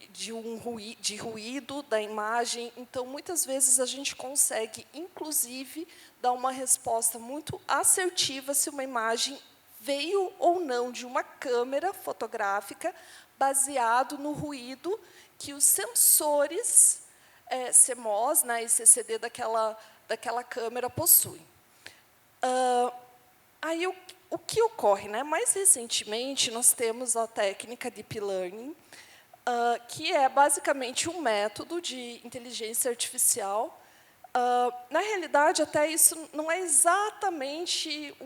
ruído da imagem. Então, muitas vezes, a gente consegue, inclusive, dar uma resposta muito assertiva se uma imagem veio ou não de uma câmera fotográfica, baseado no ruído que os sensores CMOS, né, e CCD daquela câmera possuem. Aí, o que ocorre? Né? Mais recentemente, nós temos a técnica Deep Learning, que é basicamente um método de inteligência artificial. Na realidade, até isso não é exatamente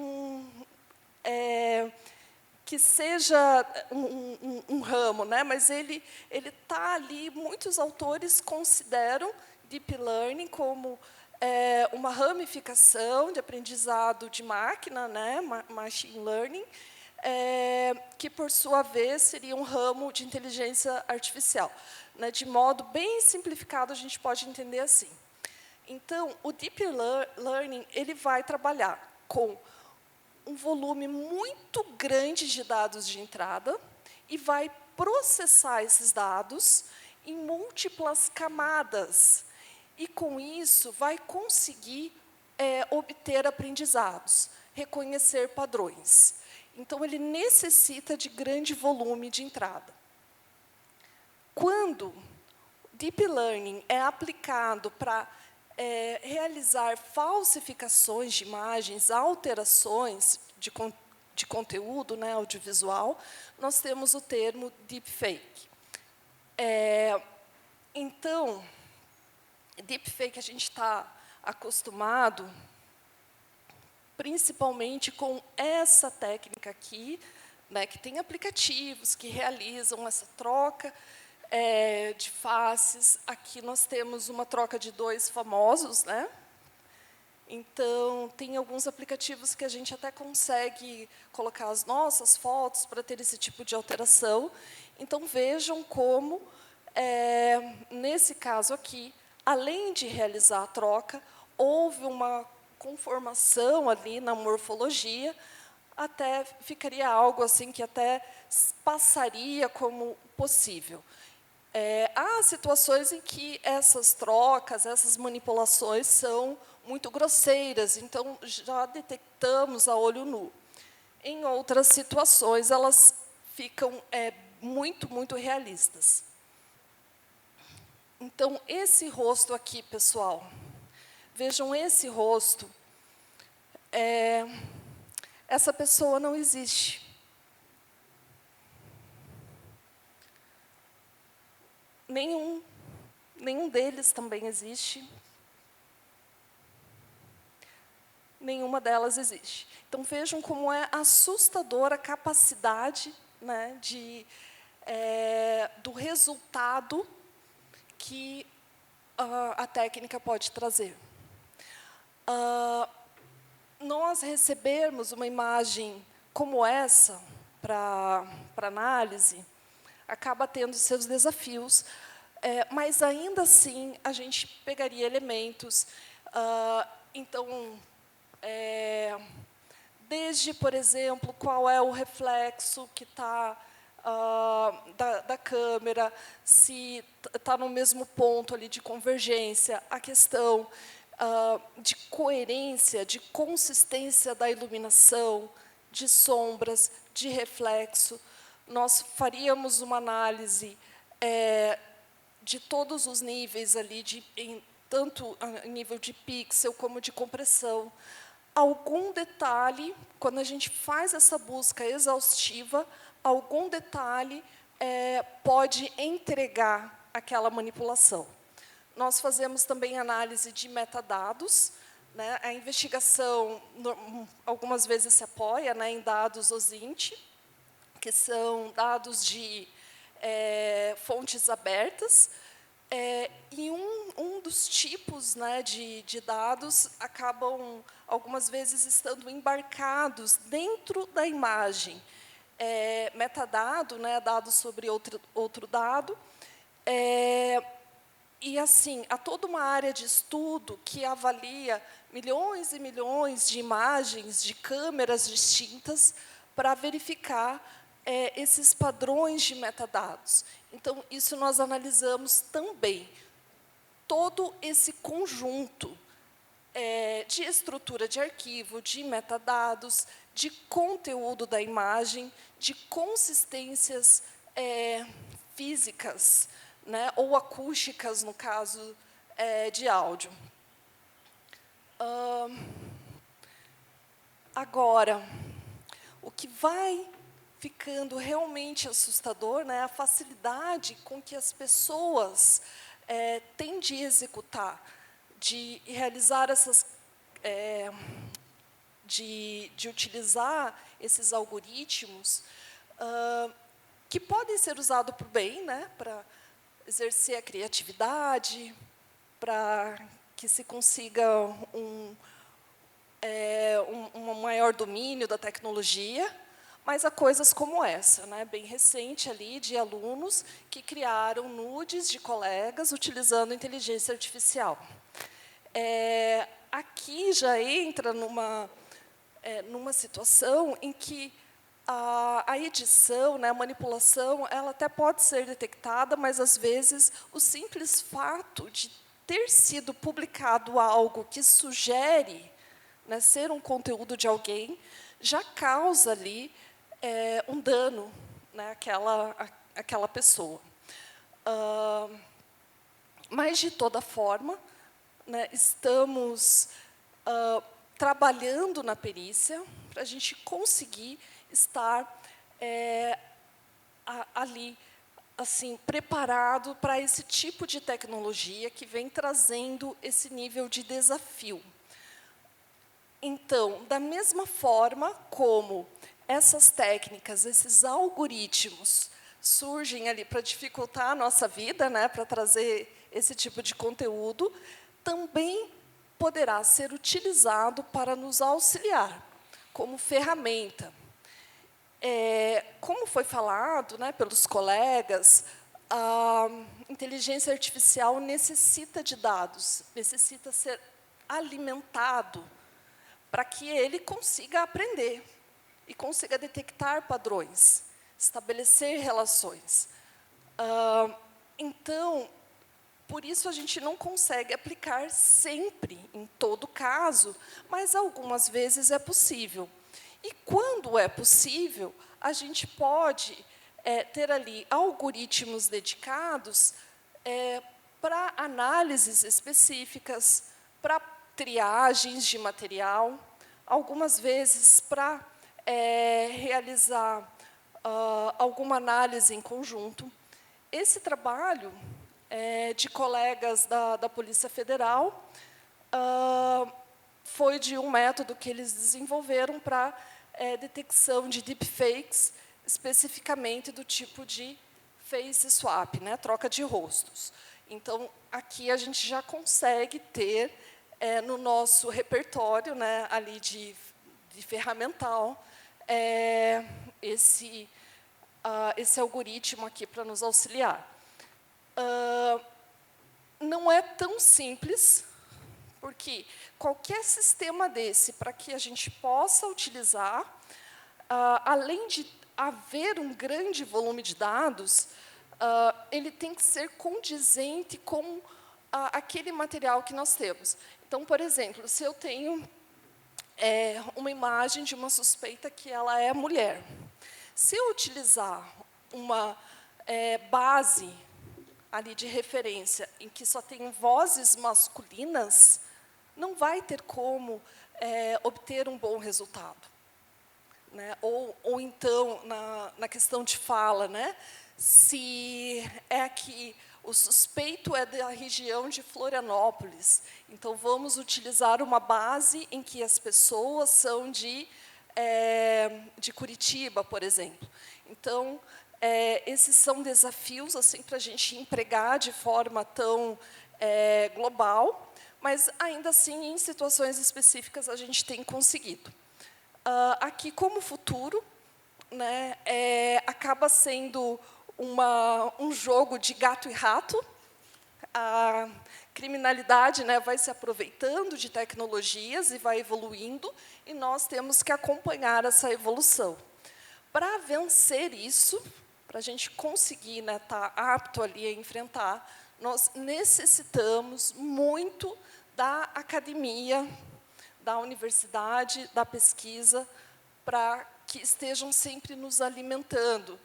que seja um ramo, né? Mas ele está ali. Muitos autores consideram Deep Learning como uma ramificação de aprendizado de máquina, né? Machine Learning, que, por sua vez, seria um ramo de inteligência artificial. Né? De modo bem simplificado, a gente pode entender assim. Então, o Deep Learning ele vai trabalhar com um volume muito grande de dados de entrada e vai processar esses dados em múltiplas camadas. E, com isso, vai conseguir obter aprendizados, reconhecer padrões. Então, ele necessita de grande volume de entrada. Quando Deep Learning é aplicado para realizar falsificações de imagens, alterações de conteúdo, né, audiovisual, nós temos o termo deepfake. Então, deepfake a gente está acostumado, principalmente com essa técnica aqui, né, que tem aplicativos que realizam essa troca de faces. Aqui nós temos uma troca de dois famosos, né? Então, tem alguns aplicativos que a gente até consegue colocar as nossas fotos para ter esse tipo de alteração. Então, vejam como, nesse caso aqui, além de realizar a troca, houve uma conformação ali na morfologia, até ficaria algo assim que até passaria como possível. Há situações em que essas trocas, essas manipulações são muito grosseiras, então já detectamos a olho nu. Em outras situações, elas ficam muito, muito realistas. Então, esse rosto aqui, pessoal, vejam esse rosto, essa pessoa não existe. Nenhum deles também existe. Nenhuma delas existe. Então, vejam como é assustadora a capacidade, né, do resultado que a técnica pode trazer. Nós recebermos uma imagem como essa para análise, acaba tendo seus desafios, mas, ainda assim, a gente pegaria elementos. Então, desde, por exemplo, qual é o reflexo que está da câmera, se está no mesmo ponto ali de convergência, a questão de coerência, de consistência da iluminação, de sombras, de reflexo. Nós faríamos uma análise de todos os níveis ali, tanto a nível de pixel como de compressão. Algum detalhe, quando a gente faz essa busca exaustiva, algum detalhe pode entregar aquela manipulação. Nós fazemos também análise de metadados, né? A investigação, algumas vezes, se apoia, né, em dados OSINT, que são dados de fontes abertas, e um dos tipos, né, de dados acabam, algumas vezes, estando embarcados dentro da imagem. Metadado, né, dado sobre outro dado, e, assim, há toda uma área de estudo que avalia milhões e milhões de imagens de câmeras distintas para verificar esses padrões de metadados. Então, isso nós analisamos também. Todo esse conjunto de estrutura de arquivo, de metadados, de conteúdo da imagem, de consistências físicas, né, ou acústicas, no caso de áudio. Agora, o que vai ficando realmente assustador, né, a facilidade com que as pessoas têm de executar, de realizar essas, de utilizar esses algoritmos, que podem ser usados para o bem, né, para exercer a criatividade, para que se consiga um maior domínio da tecnologia, mas há coisas como essa, né, bem recente ali, de alunos que criaram nudes de colegas utilizando inteligência artificial. Aqui já entra numa situação em que a edição, né, a manipulação, ela até pode ser detectada, mas, às vezes, o simples fato de ter sido publicado algo que sugere, né, ser um conteúdo de alguém, já causa ali um dano, né, àquela pessoa. Mas, de toda forma, né, estamos trabalhando na perícia para a gente conseguir estar ali, assim, preparado para esse tipo de tecnologia que vem trazendo esse nível de desafio. Então, da mesma forma como essas técnicas, esses algoritmos surgem ali para dificultar a nossa vida, né, para trazer esse tipo de conteúdo, também poderá ser utilizado para nos auxiliar como ferramenta. Como foi falado, né, pelos colegas, a inteligência artificial necessita de dados, necessita ser alimentado para que ele consiga aprender e consiga detectar padrões, estabelecer relações. Então, por isso a gente não consegue aplicar sempre, em todo caso, mas algumas vezes é possível. E, quando é possível, a gente pode ter ali algoritmos dedicados para análises específicas, para triagens de material, algumas vezes para realizar alguma análise em conjunto. Esse trabalho de colegas da Polícia Federal foi de um método que eles desenvolveram para detecção de deepfakes, especificamente do tipo de face swap, né, troca de rostos. Então, aqui a gente já consegue ter no nosso repertório, né, ali de ferramental, esse algoritmo aqui para nos auxiliar. Não é tão simples, porque qualquer sistema desse, para que a gente possa utilizar, além de haver um grande volume de dados, ele tem que ser condizente com aquele material que nós temos. Então, por exemplo, se eu tenho uma imagem de uma suspeita que ela é mulher, se eu utilizar uma base ali de referência em que só tem vozes masculinas, não vai ter como obter um bom resultado. Né? Ou então, na questão de fala, né? Se é que o suspeito é da região de Florianópolis, então vamos utilizar uma base em que as pessoas são de Curitiba, por exemplo. Então, esses são desafios assim, para a gente empregar de forma tão global, mas, ainda assim, em situações específicas, a gente tem conseguido. Aqui, como futuro, né, acaba sendo um jogo de gato e rato. A criminalidade, né, vai se aproveitando de tecnologias e vai evoluindo, e nós temos que acompanhar essa evolução. Para vencer isso, para a gente conseguir, né, estar apto ali a enfrentar, nós necessitamos muito da academia, da universidade, da pesquisa, para que estejam sempre nos alimentando.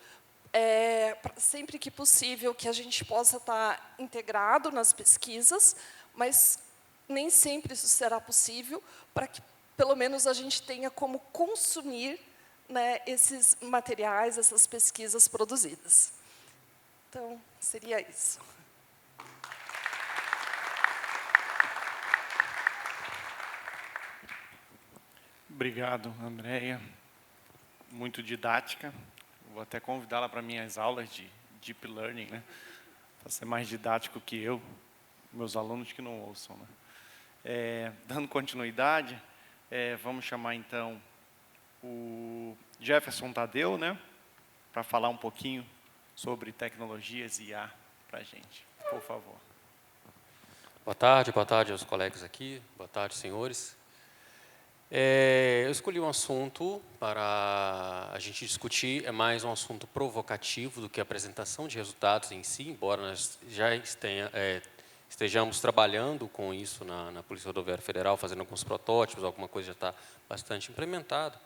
Sempre que possível, que a gente possa estar integrado nas pesquisas, mas nem sempre isso será possível, para que, pelo menos, a gente tenha como consumir, né, esses materiais, essas pesquisas produzidas. Então, seria isso. Obrigado, Andréia. Muito didática. Vou até convidá-la para minhas aulas de Deep Learning, né? Para ser mais didático que eu, meus alunos que não ouçam. Né? Dando continuidade, vamos chamar, então, o Jefferson Tadeu, né? Para falar um pouquinho sobre tecnologias e IA para a gente. Por favor. Boa tarde aos colegas aqui. Boa tarde, senhores. Eu escolhi um assunto para a gente discutir, é mais um assunto provocativo do que a apresentação de resultados em si, embora nós já estejamos trabalhando com isso na Polícia Rodoviária Federal, fazendo alguns protótipos, alguma coisa já está bastante implementada.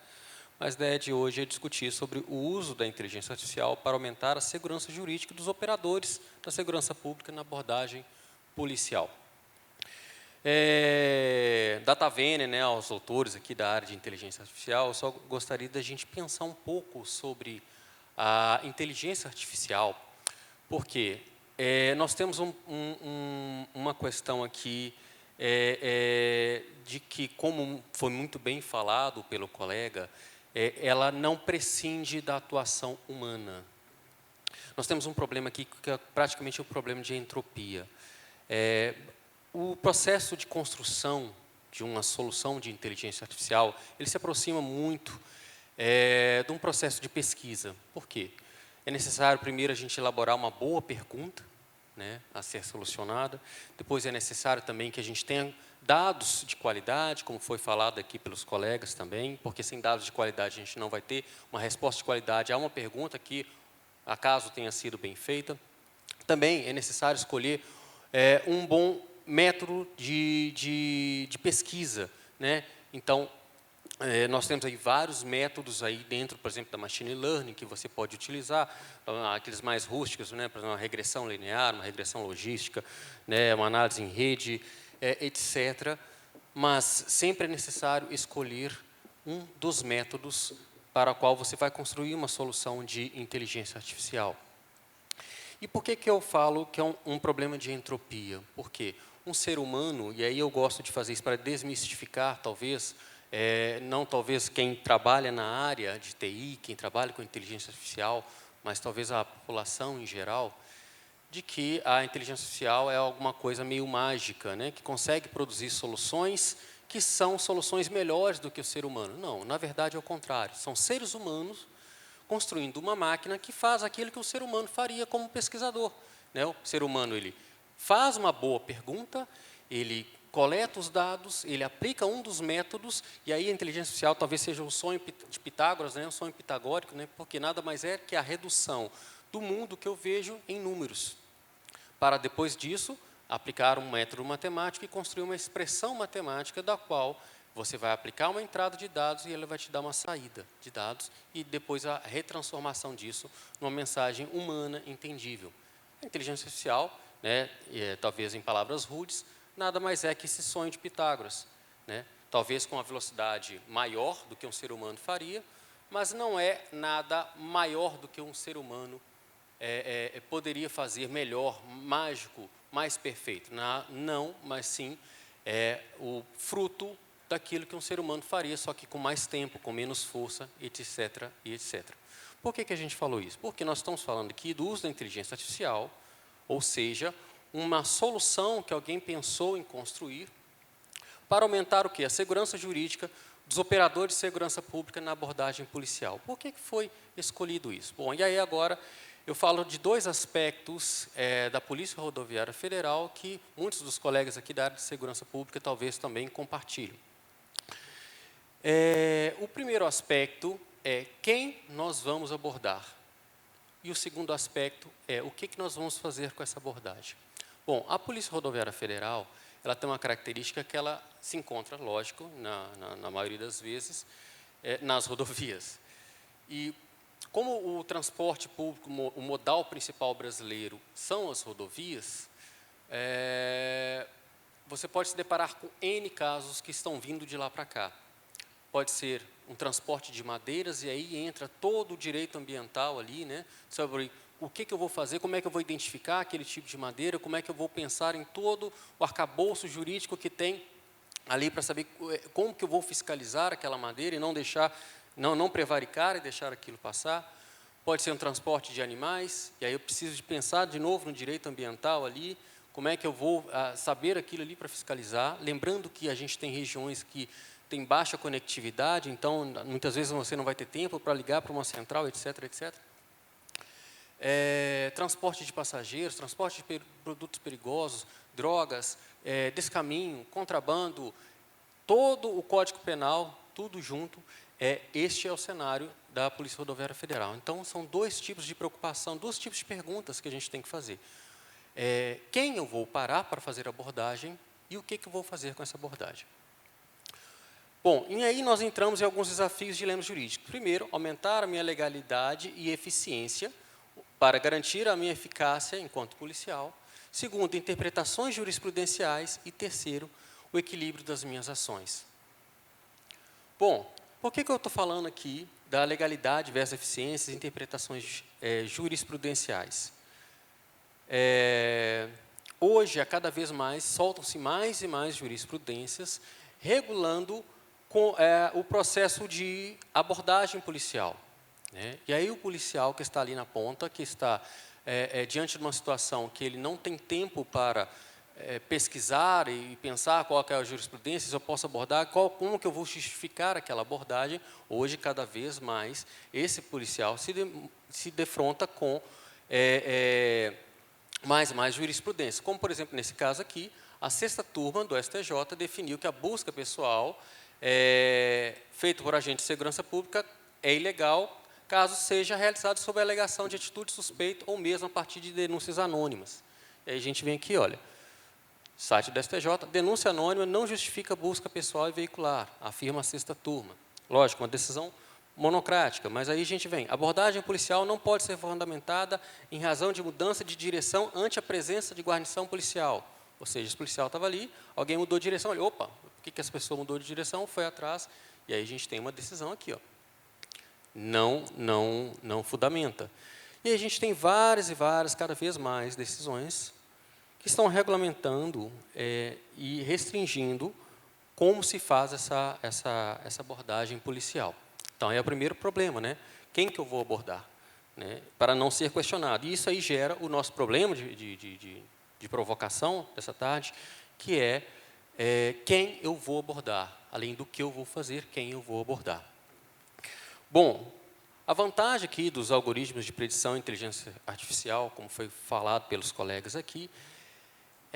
Mas a ideia de hoje é discutir sobre o uso da inteligência artificial para aumentar a segurança jurídica dos operadores da segurança pública na abordagem policial. DataVene, né, aos autores aqui da área de inteligência artificial, eu só gostaria da gente pensar um pouco sobre a inteligência artificial, porque nós temos uma questão aqui de que, como foi muito bem falado pelo colega, ela não prescinde da atuação humana. Nós temos um problema aqui que é praticamente o problema de entropia. O processo de construção de uma solução de inteligência artificial, ele se aproxima muito de um processo de pesquisa. Por quê? É necessário, primeiro, a gente elaborar uma boa pergunta, né, a ser solucionada. Depois, é necessário também que a gente tenha dados de qualidade, como foi falado aqui pelos colegas também, porque sem dados de qualidade a gente não vai ter uma resposta de qualidade a uma pergunta que, acaso tenha sido bem feita. Também é necessário escolher um bom método de pesquisa, né? Então, nós temos aí vários métodos aí dentro, por exemplo, da machine learning, que você pode utilizar, aqueles mais rústicos, né? Por exemplo, uma regressão linear, uma regressão logística, né? Uma análise em rede, etc. Mas sempre é necessário escolher um dos métodos para o qual você vai construir uma solução de inteligência artificial. E por que eu falo que é um problema de entropia? Porque um ser humano, e aí eu gosto de fazer isso para desmistificar, talvez, não talvez quem trabalha na área de TI, quem trabalha com inteligência artificial, mas talvez a população em geral, de que a inteligência artificial é alguma coisa meio mágica, né, que consegue produzir soluções que são soluções melhores do que o ser humano. Não, na verdade é o contrário. São seres humanos construindo uma máquina que faz aquilo que o ser humano faria como pesquisador. Né? O ser humano, ele faz uma boa pergunta, ele coleta os dados, ele aplica um dos métodos, e aí a inteligência artificial talvez seja o sonho de Pitágoras, né, o sonho pitagórico, né, porque nada mais é que a redução do mundo que eu vejo em números, para depois disso aplicar um método matemático e construir uma expressão matemática da qual você vai aplicar uma entrada de dados e ele vai te dar uma saída de dados e depois a retransformação disso numa mensagem humana entendível. A inteligência artificial, né, talvez em palavras rudes, nada mais é que esse sonho de Pitágoras, né? Talvez com uma velocidade maior do que um ser humano faria, mas não é nada maior do que um ser humano poderia fazer melhor, mágico, mais perfeito. Não, mas sim o fruto daquilo que um ser humano faria, só que com mais tempo, com menos força, etc. e etc. Por que a gente falou isso? Porque nós estamos falando aqui do uso da inteligência artificial, ou seja, uma solução que alguém pensou em construir para aumentar o quê? A segurança jurídica dos operadores de segurança pública na abordagem policial. Por que foi escolhido isso? Bom, e aí agora eu falo de dois aspectos da Polícia Rodoviária Federal que muitos dos colegas aqui da área de segurança pública talvez também compartilhem. O primeiro aspecto é quem nós vamos abordar. E o segundo aspecto é o que nós vamos fazer com essa abordagem. Bom, a Polícia Rodoviária Federal, ela tem uma característica que ela se encontra, lógico, na maioria das vezes, nas rodovias. E como o transporte público, o modal principal brasileiro são as rodovias, você pode se deparar com N casos que estão vindo de lá para cá. Pode ser um transporte de madeiras, e aí entra todo o direito ambiental ali, né, sobre o que eu vou fazer, como é que eu vou identificar aquele tipo de madeira, como é que eu vou pensar em todo o arcabouço jurídico que tem ali para saber como que eu vou fiscalizar aquela madeira e não deixar, não prevaricar e deixar aquilo passar. Pode ser um transporte de animais, e aí eu preciso de pensar de novo no direito ambiental ali, como é que eu vou saber aquilo ali para fiscalizar, lembrando que a gente tem regiões que tem baixa conectividade, então muitas vezes você não vai ter tempo para ligar para uma central, etc, etc. Transporte de passageiros, transporte de produtos perigosos, drogas, descaminho, contrabando, todo o Código Penal, tudo junto, este é o cenário da Polícia Rodoviária Federal. Então, são dois tipos de preocupação, dois tipos de perguntas que a gente tem que fazer. Quem eu vou parar para fazer a abordagem e o que eu vou fazer com essa abordagem? Bom, e aí nós entramos em alguns desafios de dilemas jurídicos. Primeiro, aumentar a minha legalidade e eficiência para garantir a minha eficácia enquanto policial. Segundo, interpretações jurisprudenciais. E terceiro, o equilíbrio das minhas ações. Bom, por que eu estou falando aqui da legalidade versus eficiência e interpretações jurisprudenciais? Hoje, a cada vez mais, soltam-se mais e mais jurisprudências regulando o processo de abordagem policial. Né? E aí o policial que está ali na ponta, que está diante de uma situação que ele não tem tempo para pesquisar e pensar qual é a jurisprudência, se eu posso abordar, como que eu vou justificar aquela abordagem, hoje, cada vez mais, esse policial se defronta com mais jurisprudência. Como, por exemplo, nesse caso aqui, a 6ª turma do STJ definiu que a busca pessoal feita por agente de segurança pública é ilegal, caso seja realizado sob a alegação de atitude suspeita ou mesmo a partir de denúncias anônimas. E aí a gente vem aqui, olha, site do STJ, denúncia anônima não justifica busca pessoal e veicular, afirma a 6ª turma. Lógico, uma decisão monocrática, mas aí a gente vem, abordagem policial não pode ser fundamentada em razão de mudança de direção ante a presença de guarnição policial. Ou seja, esse policial estava ali, alguém mudou de direção, olha, opa, por que essa pessoa mudou de direção? Foi atrás, e aí a gente tem uma decisão aqui, ó. Não fundamenta. E aí a gente tem várias e várias, cada vez mais, decisões que estão regulamentando e restringindo como se faz essa abordagem policial. Então, é o primeiro problema, né? Quem que eu vou abordar? Né? Para não ser questionado. E isso aí gera o nosso problema de provocação dessa tarde, que quem eu vou abordar, além do que eu vou fazer, quem eu vou abordar. Bom, a vantagem aqui dos algoritmos de predição e inteligência artificial, como foi falado pelos colegas aqui,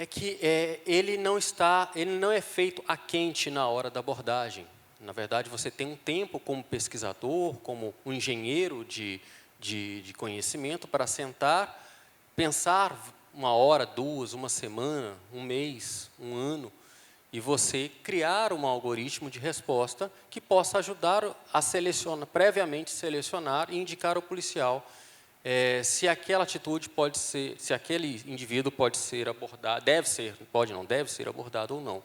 é que ele não é feito a quente na hora da abordagem. Na verdade, você tem um tempo como pesquisador, como um engenheiro de conhecimento para sentar, pensar 1 hora, 2, 1 semana, 1 mês, 1 ano, e você criar um algoritmo de resposta que possa ajudar a selecionar, previamente selecionar e indicar ao policial se aquela atitude pode ser, se aquele indivíduo pode ser abordado, deve ser abordado ou não.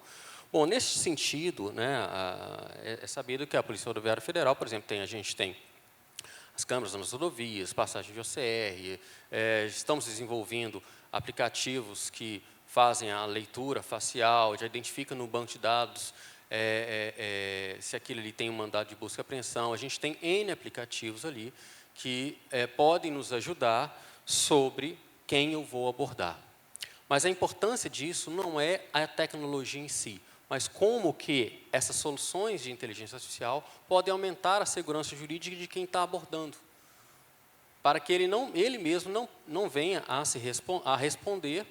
Bom, nesse sentido, né, é sabido que a Polícia Rodoviária Federal, por exemplo, a gente tem as câmeras nas rodovias, passagem de OCR, estamos desenvolvendo aplicativos que fazem a leitura facial, já identificam no banco de dados se aquilo ali tem um mandado de busca e apreensão. A gente tem N aplicativos ali que podem nos ajudar sobre quem eu vou abordar. Mas a importância disso não é a tecnologia em si, mas como que essas soluções de inteligência artificial podem aumentar a segurança jurídica de quem está abordando, para que ele mesmo não venha a responder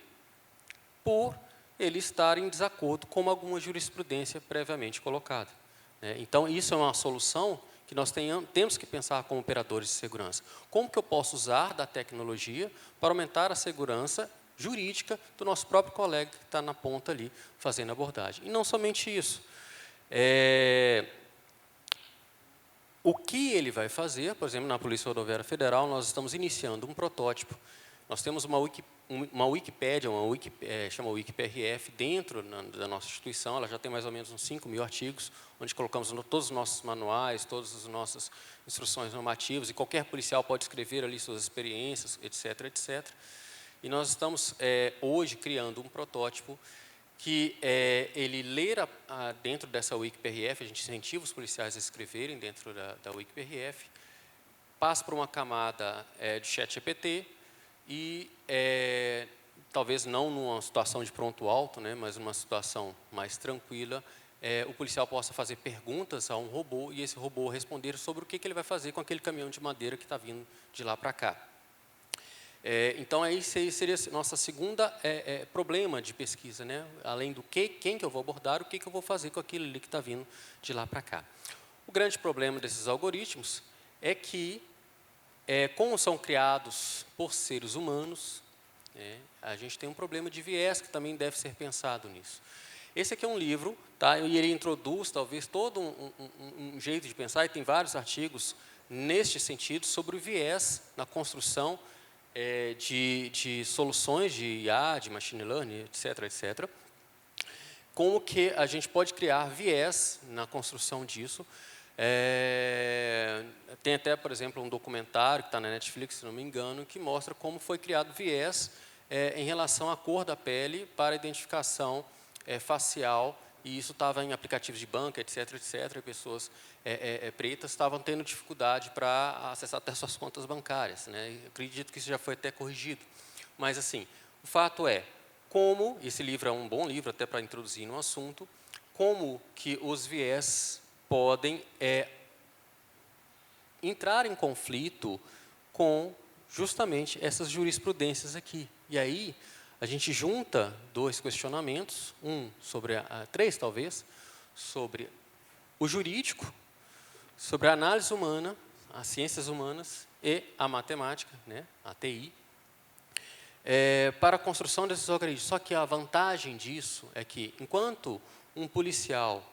por ele estar em desacordo com alguma jurisprudência previamente colocada. Então, isso é uma solução que nós temos que pensar como operadores de segurança. Como que eu posso usar da tecnologia para aumentar a segurança jurídica do nosso próprio colega que está na ponta ali fazendo a abordagem? E não somente isso. O que ele vai fazer, por exemplo, na Polícia Rodoviária Federal, nós estamos iniciando um protótipo. Nós temos uma Wikipédia, chama WikiPRF, dentro da nossa instituição. Ela já tem mais ou menos uns 5.000 artigos, onde colocamos todos os nossos manuais, todas as nossas instruções normativas, e qualquer policial pode escrever ali suas experiências, etc., etc. E nós estamos, hoje, criando um protótipo que ele ler dentro dessa WikiPRF, a gente incentiva os policiais a escreverem dentro da WikiPRF, passa por uma camada de ChatGPT e, talvez não numa situação de pronto alto, né, mas numa situação mais tranquila, o policial possa fazer perguntas a um robô e esse robô responder sobre o que ele vai fazer com aquele caminhão de madeira que está vindo de lá para cá. Então, aí seria nossa segunda problema de pesquisa, né? Além do quem que eu vou abordar, o que eu vou fazer com aquilo ali que está vindo de lá para cá. O grande problema desses algoritmos é que, como são criados por seres humanos, a gente tem um problema de viés que também deve ser pensado nisso. Esse aqui é um livro, tá? E ele introduz, talvez, todo um jeito de pensar, e tem vários artigos neste sentido, sobre o viés na construção de soluções de IA, de machine learning, etc., etc. Como que a gente pode criar viés na construção disso. Tem até, por exemplo, um documentário que está na Netflix, se não me engano, que mostra como foi criado viés em relação à cor da pele para identificação facial, e isso estava em aplicativos de banco, etc., etc., e pessoas pretas estavam tendo dificuldade para acessar até suas contas bancárias, né? Eu acredito que isso já foi até corrigido. Mas, assim, o fato é, como, esse livro é um bom livro até para introduzir no assunto, como que os viés podem entrar em conflito com justamente essas jurisprudências aqui. E aí, a gente junta 2 questionamentos, três talvez, sobre o jurídico, sobre a análise humana, as ciências humanas e a matemática, né, a TI, para a construção desses algoritmos. Só que a vantagem disso é que, enquanto um policial,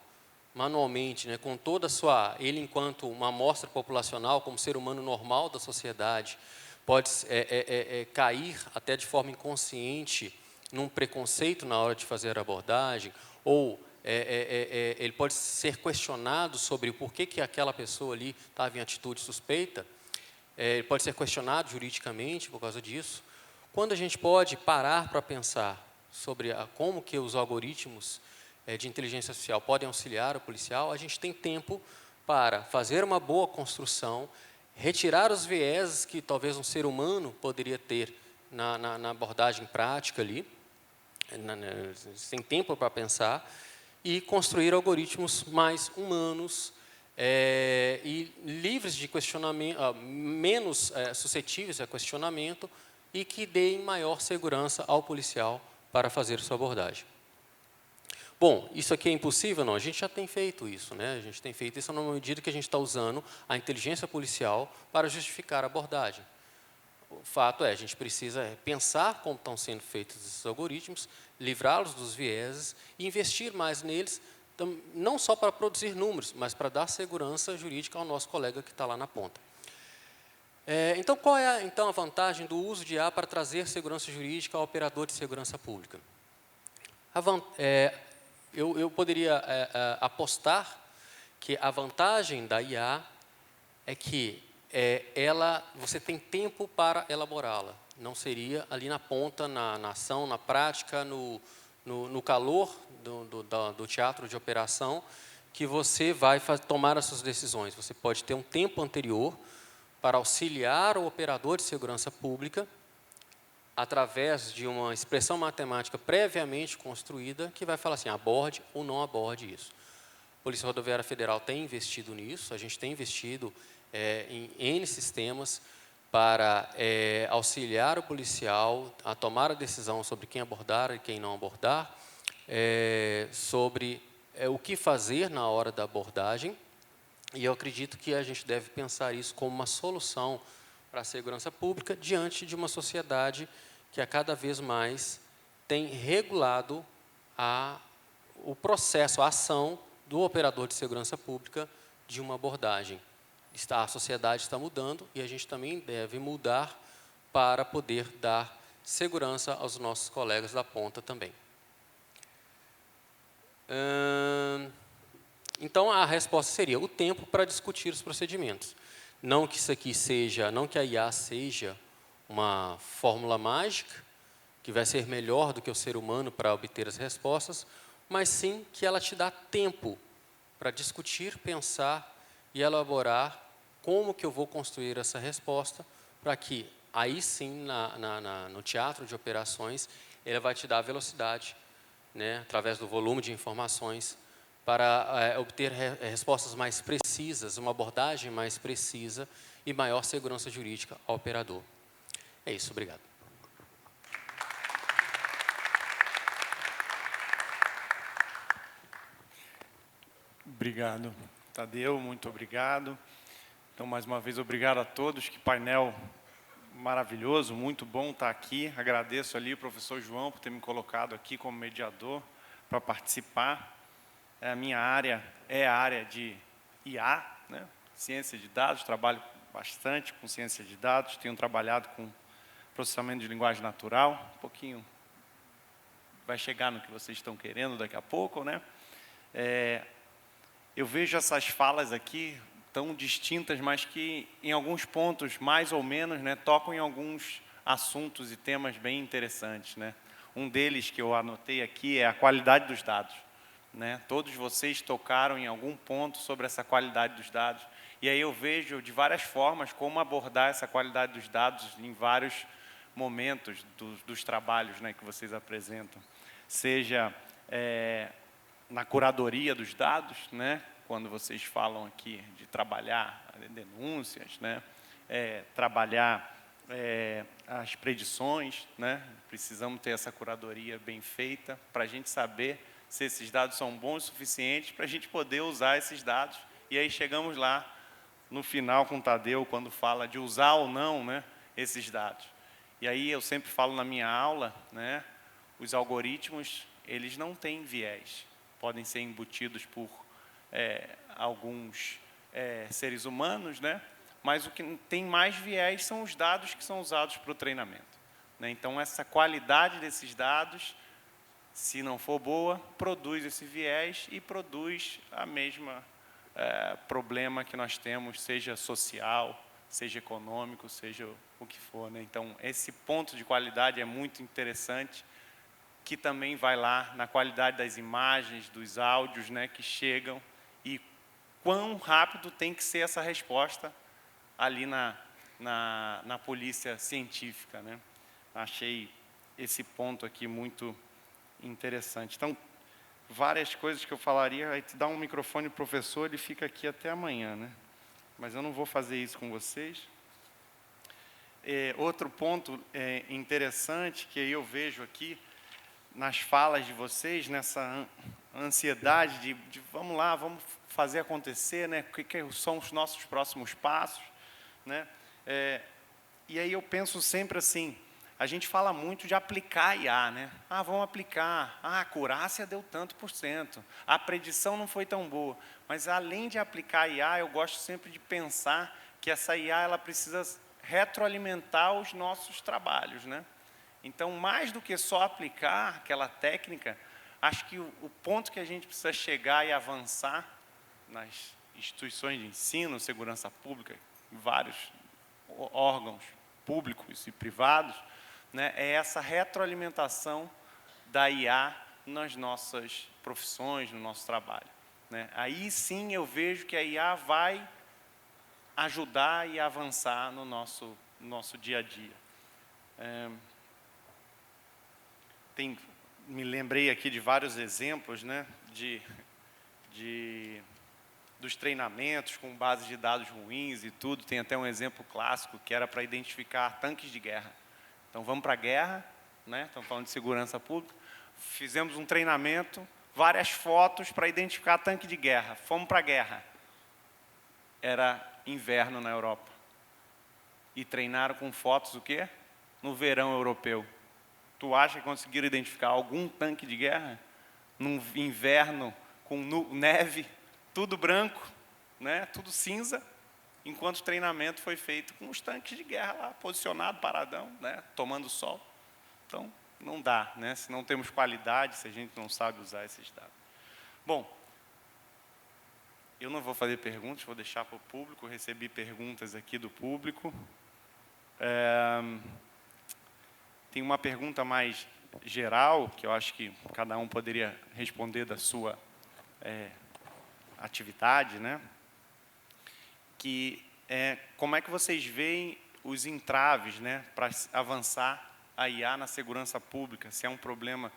manualmente, né, com toda a sua... Ele, enquanto uma amostra populacional, como ser humano normal da sociedade, pode cair até de forma inconsciente num preconceito na hora de fazer a abordagem, ou ele pode ser questionado sobre o porquê que aquela pessoa ali estava em atitude suspeita, ele pode ser questionado juridicamente por causa disso. Quando a gente pode parar para pensar sobre como que os algoritmos de inteligência artificial podem auxiliar o policial, a gente tem tempo para fazer uma boa construção, retirar os vieses que talvez um ser humano poderia ter na abordagem prática ali, sem tempo para pensar, e construir algoritmos mais humanos e livres de questionamento, menos suscetíveis a questionamento, e que deem maior segurança ao policial para fazer sua abordagem. Bom, isso aqui é impossível? Não, a gente já tem feito isso, né? A gente tem feito isso numa medida que a gente está usando a inteligência policial para justificar a abordagem. O fato é, a gente precisa pensar como estão sendo feitos esses algoritmos, livrá-los dos vieses e investir mais neles, não só para produzir números, mas para dar segurança jurídica ao nosso colega que está lá na ponta. Então, qual é então a vantagem do uso de IA para trazer segurança jurídica ao operador de segurança pública? Eu poderia apostar que a vantagem da IA é que você tem tempo para elaborá-la. Não seria ali na ponta, na ação, na prática, no calor do teatro de operação, que você vai tomar as suas decisões. Você pode ter um tempo anterior para auxiliar o operador de segurança pública através de uma expressão matemática previamente construída que vai falar assim, aborde ou não aborde isso. A Polícia Rodoviária Federal tem investido nisso, a gente tem investido em N sistemas para auxiliar o policial a tomar a decisão sobre quem abordar e quem não abordar, sobre o que fazer na hora da abordagem, e eu acredito que a gente deve pensar isso como uma solução para a segurança pública diante de uma sociedade que a cada vez mais tem regulado o processo, a ação do operador de segurança pública de uma abordagem. A sociedade está mudando e a gente também deve mudar para poder dar segurança aos nossos colegas da ponta também. Então, a resposta seria o tempo para discutir os procedimentos. Não que isso aqui seja, não que a IA seja uma fórmula mágica, que vai ser melhor do que o ser humano para obter as respostas, mas sim que ela te dá tempo para discutir, pensar e elaborar como que eu vou construir essa resposta, para que, aí sim, no teatro de operações, ele vai te dar velocidade, né, através do volume de informações, para obter respostas mais precisas, uma abordagem mais precisa e maior segurança jurídica ao operador. É isso, obrigado. Obrigado, Tadeu, muito obrigado. Então, mais uma vez, obrigado a todos, que painel maravilhoso, muito bom estar aqui. Agradeço ali o professor João por ter me colocado aqui como mediador para participar. A minha área é a área de IA, né? Ciência de dados, trabalho bastante com ciência de dados, tenho trabalhado com processamento de linguagem natural, um pouquinho vai chegar no que vocês estão querendo daqui a pouco, né? Eu vejo essas falas aqui tão distintas, mas que em alguns pontos, mais ou menos, né, tocam em alguns assuntos e temas bem interessantes, né? Um deles que eu anotei aqui é a qualidade dos dados, né? Todos vocês tocaram em algum ponto sobre essa qualidade dos dados, e aí eu vejo de várias formas como abordar essa qualidade dos dados em vários momentos dos trabalhos, né, que vocês apresentam. Seja na curadoria dos dados, né, quando vocês falam aqui de trabalhar denúncias, né, trabalhar as predições, né, precisamos ter essa curadoria bem feita para a gente saber se esses dados são bons o suficiente para a gente poder usar esses dados. E aí chegamos lá no final com o Tadeu, quando fala de usar ou não, né, esses dados. E aí eu sempre falo na minha aula, né, os algoritmos, eles não têm viés, podem ser embutidos por alguns seres humanos, né, mas o que tem mais viés são os dados que são usados para o treinamento, né? Então, essa qualidade desses dados, se não for boa, produz esse viés e produz a mesma problema que nós temos, seja social, seja econômico, seja o que for, né? Então, esse ponto de qualidade é muito interessante, que também vai lá na qualidade das imagens, dos áudios, né, que chegam, e quão rápido tem que ser essa resposta ali na polícia científica, né? Achei esse ponto aqui muito interessante. Então, várias coisas que eu falaria, aí te dá um microfone para o professor, ele fica aqui até amanhã, né? Mas eu não vou fazer isso com vocês. Outro ponto interessante que eu vejo aqui, nas falas de vocês, nessa ansiedade de vamos lá, vamos fazer acontecer, né? O que são os nossos próximos passos, né? E aí eu penso sempre assim, a gente fala muito de aplicar IA, né? Ah, vamos aplicar. Ah, a acurácia deu tanto %. A predição não foi tão boa. Mas, além de aplicar IA, eu gosto sempre de pensar que essa IA ela precisa retroalimentar os nossos trabalhos, né? Então, mais do que só aplicar aquela técnica, acho que o ponto que a gente precisa chegar e avançar nas instituições de ensino, segurança pública, vários órgãos públicos e privados, né, é essa retroalimentação da IA nas nossas profissões, no nosso trabalho, né? Aí sim eu vejo que a IA vai ajudar e avançar no nosso dia a dia. Me lembrei aqui de vários exemplos, né, dos treinamentos com bases de dados ruins e tudo. Tem até um exemplo clássico que era para identificar tanques de guerra. Então, vamos para a guerra, né? Estamos falando de segurança pública. Fizemos um treinamento, várias fotos para identificar tanque de guerra. Fomos para a guerra. Era inverno na Europa. E treinaram com fotos o quê? No verão europeu. Tu acha que conseguiram identificar algum tanque de guerra? Num inverno com neve, tudo branco, né? Tudo cinza. Enquanto o treinamento foi feito com os tanques de guerra lá, posicionado, paradão, né, tomando sol. Então, não dá, né, se não temos qualidade, se a gente não sabe usar esses dados. Bom, eu não vou fazer perguntas, vou deixar para o público, recebi perguntas aqui do público. Tem uma pergunta mais geral, que eu acho que cada um poderia responder da sua atividade, né? Que como é que vocês veem os entraves, né, para avançar a IA na segurança pública? Se é um problema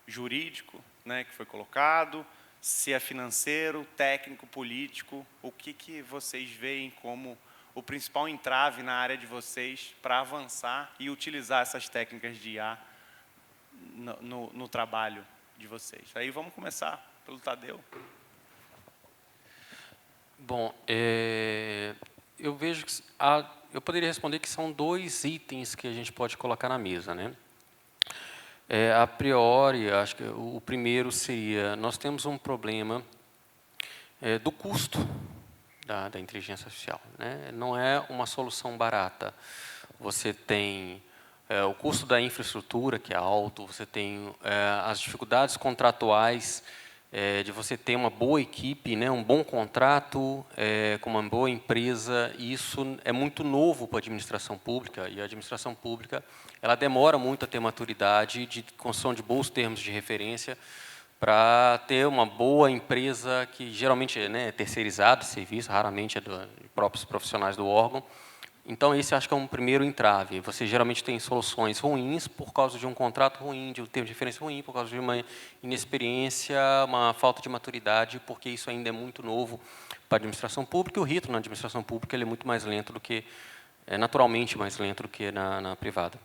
jurídico, né, que foi colocado, se é financeiro, técnico, político, o que vocês veem como o principal entrave na área de vocês para avançar e utilizar essas técnicas de IA no trabalho de vocês? Aí vamos começar pelo Tadeu. Bom, eu vejo que eu poderia responder que são 2 itens que a gente pode colocar na mesa, né? A priori, acho que o primeiro seria, nós temos um problema do custo da inteligência artificial, né? Não é uma solução barata. Você tem o custo da infraestrutura, que é alto, você tem as dificuldades contratuais, de você ter uma boa equipe, né, um bom contrato, com uma boa empresa. E isso é muito novo para a administração pública, e a administração pública ela demora muito a ter maturidade de construção de bons termos de referência para ter uma boa empresa que geralmente é terceirizada, serviço, raramente é dos próprios profissionais do órgão. Então, esse acho que é um primeiro entrave. Você geralmente tem soluções ruins por causa de um contrato ruim, de um termo de referência ruim, por causa de uma inexperiência, uma falta de maturidade, porque isso ainda é muito novo para a administração pública. E o ritmo na administração pública ele é muito mais lento do que, naturalmente mais lento do que na privada.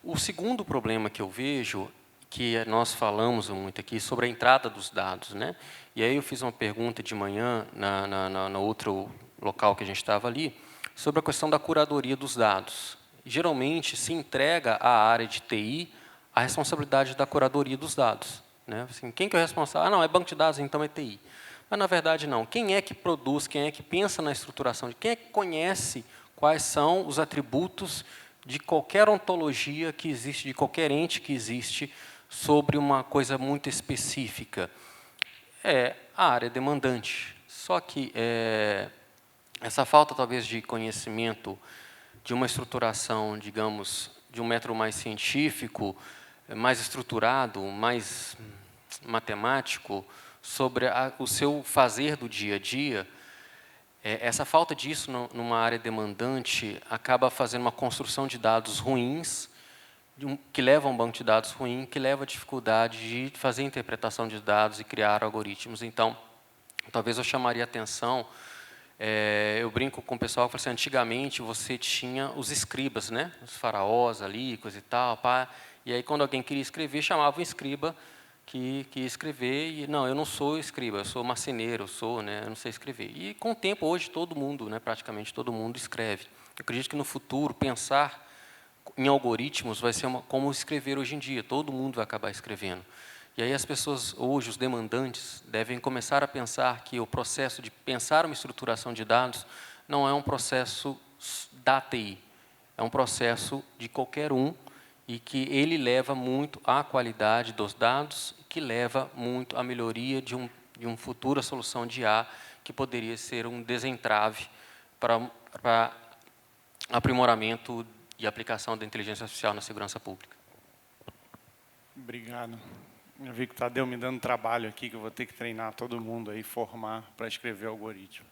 O segundo problema que eu vejo, que nós falamos muito aqui, sobre a entrada dos dados, né? E aí eu fiz uma pergunta de manhã, no outro local que a gente estava ali, sobre a questão da curadoria dos dados. Geralmente, se entrega à área de TI a responsabilidade da curadoria dos dados, né? Assim, quem que é o responsável? Ah, não, é banco de dados, então é TI. Mas, na verdade, não. Quem é que produz, quem é que pensa na estruturação, quem é que conhece quais são os atributos de qualquer ontologia que existe, de qualquer ente que existe, sobre uma coisa muito específica? É a área demandante. Só que essa falta, talvez, de conhecimento, de uma estruturação, digamos, de um método mais científico, mais estruturado, mais matemático, sobre o seu fazer do dia a dia, essa falta disso numa área demandante acaba fazendo uma construção de dados ruins, que leva a um banco de dados ruim, que leva a dificuldade de fazer interpretação de dados e criar algoritmos. Então, talvez eu chamaria a atenção. Eu brinco com o pessoal que fala assim, antigamente você tinha os escribas, né? Os faraós ali, coisa e tal, pá, E aí, quando alguém queria escrever, chamava um escriba que ia escrever, e não, eu não sou escriba, eu sou marceneiro, eu não sei escrever. E, com o tempo, hoje, todo mundo, praticamente todo mundo, escreve. Eu acredito que, no futuro, pensar em algoritmos vai ser como escrever hoje em dia, todo mundo vai acabar escrevendo. E aí as pessoas, hoje, os demandantes, devem começar a pensar que o processo de pensar uma estruturação de dados não é um processo da TI, é um processo de qualquer um, e que ele leva muito à qualidade dos dados, que leva muito à melhoria de uma futura solução de IA, que poderia ser um desentrave para aprimoramento e aplicação da inteligência artificial na segurança pública. Obrigado. Eu vi que o Tadeu me dando trabalho aqui, que eu vou ter que treinar todo mundo aí, formar para escrever algoritmo.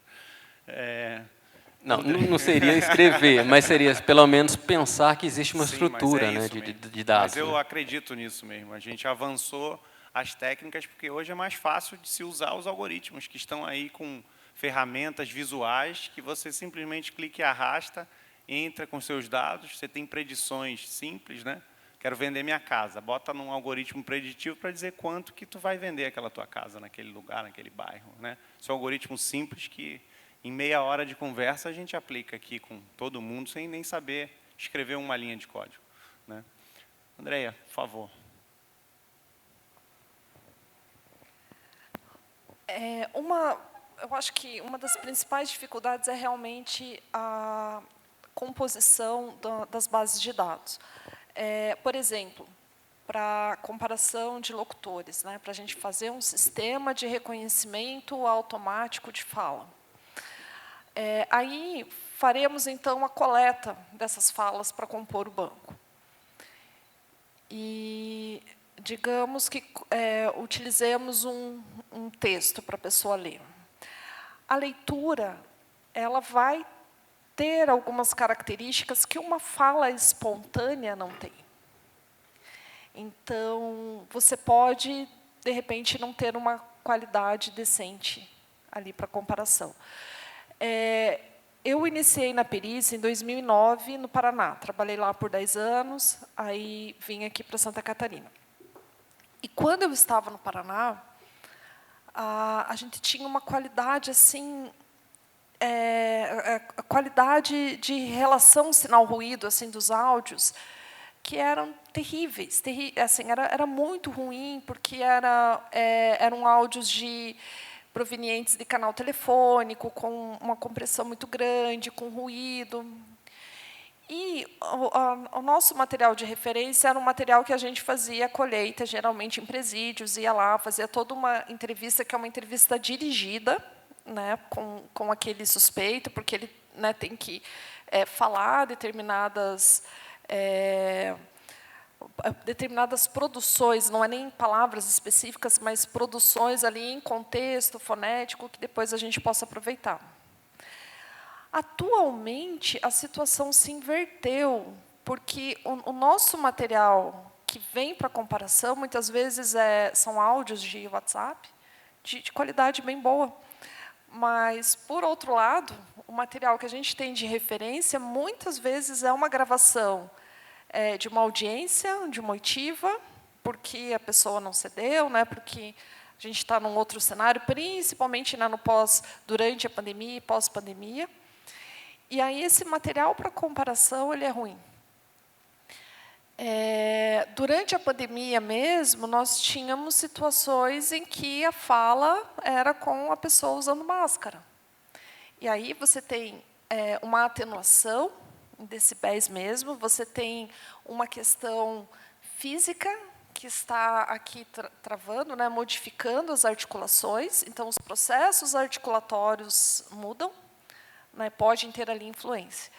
Não seria escrever, mas seria pelo menos pensar que existe uma estrutura de dados. Mas eu acredito nisso mesmo. A gente avançou as técnicas, porque hoje é mais fácil de se usar os algoritmos, que estão aí com ferramentas visuais, que você simplesmente clica e arrasta, entra com seus dados, você tem predições simples, né? Quero vender minha casa, bota num algoritmo preditivo para dizer quanto que tu vai vender aquela tua casa naquele lugar, naquele bairro, né? Isso é um algoritmo simples que, em meia hora de conversa, a gente aplica aqui com todo mundo, sem nem saber escrever uma linha de código, né? Andréia, por favor. Eu acho que uma das principais dificuldades é realmente a composição das bases de dados. Por exemplo, para comparação de locutores, para a gente fazer um sistema de reconhecimento automático de fala. Aí faremos, então, a coleta dessas falas para compor o banco. E digamos que utilizemos um texto para a pessoa ler. A leitura, ela vai ter algumas características que uma fala espontânea não tem. Então, você pode, de repente, não ter uma qualidade decente ali para comparação. Eu iniciei na perícia em 2009, no Paraná. Trabalhei lá por 10 anos, aí vim aqui para Santa Catarina. E, quando eu estava no Paraná, a gente tinha uma qualidade, assim, a qualidade de relação sinal-ruído, assim, dos áudios, que eram terríveis. Assim, era muito ruim, porque eram áudios provenientes de canal telefônico, com uma compressão muito grande, com ruído. E o nosso material de referência era um material que a gente fazia colheita, geralmente em presídios, ia lá, fazia toda uma entrevista, que é uma entrevista dirigida, com aquele suspeito, porque ele tem que falar determinadas produções, não é nem palavras específicas, mas produções ali em contexto fonético, que depois a gente possa aproveitar. Atualmente, a situação se inverteu, porque o nosso material que vem para comparação, muitas vezes são áudios de WhatsApp, de qualidade bem boa. Mas, por outro lado, o material que a gente tem de referência, muitas vezes é uma gravação de uma audiência, de uma oitiva, porque a pessoa não cedeu, porque a gente está num outro cenário, principalmente durante a pandemia e pós-pandemia. E aí esse material para comparação ele é ruim. Durante a pandemia mesmo, nós tínhamos situações em que a fala era com a pessoa usando máscara. E aí você tem uma atenuação em decibéis mesmo, você tem uma questão física que está aqui travando, modificando as articulações, então os processos articulatórios mudam, podem ter ali influência.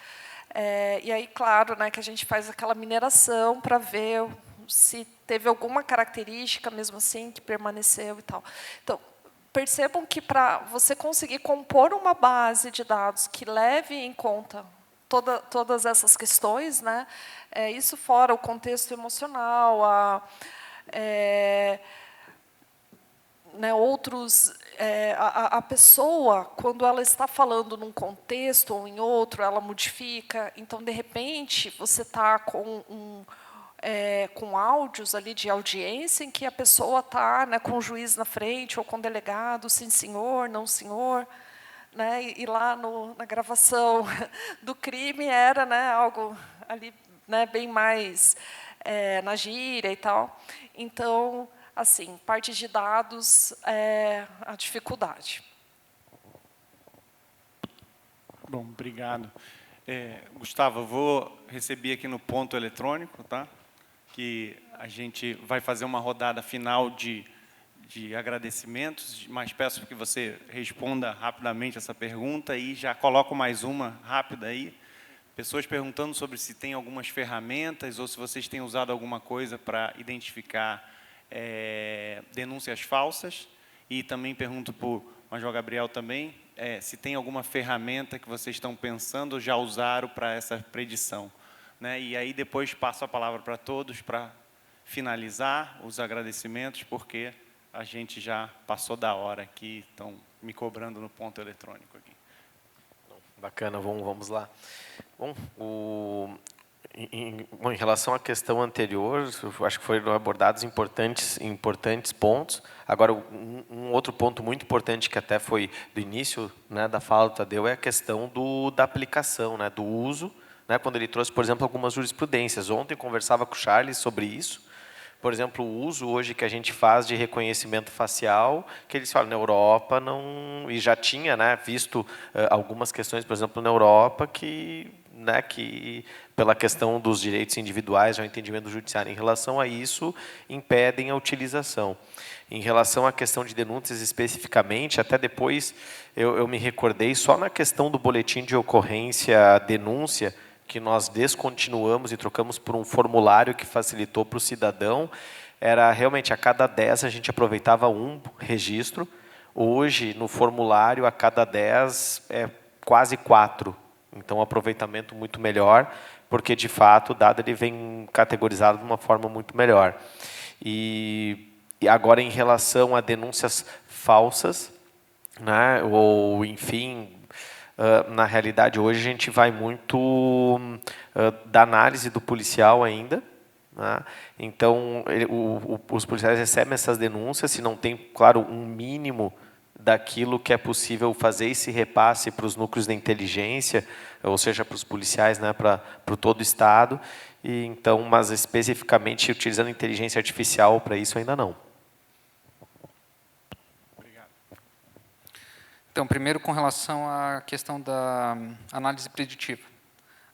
E aí, claro, que a gente faz aquela mineração para ver se teve alguma característica, mesmo assim, que permaneceu e tal. Então, percebam que, para você conseguir compor uma base de dados que leve em conta todas essas questões, isso fora o contexto emocional, a pessoa, quando ela está falando num contexto ou em outro, ela modifica. Então, de repente, você está com com áudios ali de audiência em que a pessoa está, né, com o juiz na frente ou com o delegado, sim senhor, não senhor, né, e lá na gravação do crime era, né, algo ali, né, bem mais na gíria e tal. Então, assim, parte de dados é a dificuldade. Bom, obrigado. Gustavo, eu vou receber aqui no ponto eletrônico, tá? Que a gente vai fazer uma rodada final de agradecimentos, mas peço que você responda rapidamente essa pergunta e já coloco mais uma rápida aí. Pessoas perguntando sobre se tem algumas ferramentas ou se vocês têm usado alguma coisa para identificar denúncias falsas. E também pergunto para o Major Gabriel também, se tem alguma ferramenta que vocês estão pensando ou já usaram para essa predição. Né? E aí depois passo a palavra para todos para finalizar os agradecimentos, porque a gente já passou da hora aqui, estão me cobrando no ponto eletrônico aqui. Bacana, vamos lá. Bom, em relação à questão anterior, eu acho que foram abordados importantes pontos. Agora, um outro ponto muito importante que até foi do início, né, da fala do Tadeu é a questão da aplicação, né, do uso, né, quando ele trouxe, por exemplo, algumas jurisprudências. Ontem eu conversava com o Charles sobre isso. Por exemplo, o uso hoje que a gente faz de reconhecimento facial, que eles falam na Europa, não, e já tinha, né, visto algumas questões, por exemplo, na Europa, que pela questão dos direitos individuais, ao entendimento do judiciário em relação a isso, impedem a utilização. Em relação à questão de denúncias especificamente, até depois eu me recordei, só na questão do boletim de ocorrência denúncia, que nós descontinuamos e trocamos por um formulário que facilitou para o cidadão, era realmente a cada 10 a gente aproveitava um registro. Hoje, no formulário, a cada 10 é quase 4. Então, um aproveitamento muito melhor, porque, de fato, o dado ele vem categorizado de uma forma muito melhor. E agora, em relação a denúncias falsas, né, ou, enfim... na realidade, hoje a gente vai muito da análise do policial ainda. Né? Então, os policiais recebem essas denúncias, se não tem, claro, um mínimo daquilo que é possível fazer esse repasse para os núcleos de inteligência, ou seja, para os policiais, né, para todo o Estado. E, então, mas especificamente utilizando inteligência artificial para isso ainda não. Então, primeiro, com relação à questão da análise preditiva.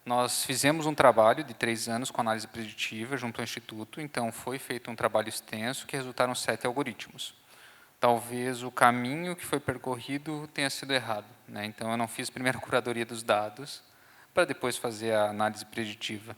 Nós fizemos um trabalho de 3 anos com análise preditiva junto ao Instituto, então foi feito um trabalho extenso que resultaram 7 algoritmos. Talvez o caminho que foi percorrido tenha sido errado, né? Então, eu não fiz primeiro a curadoria dos dados, para depois fazer a análise preditiva.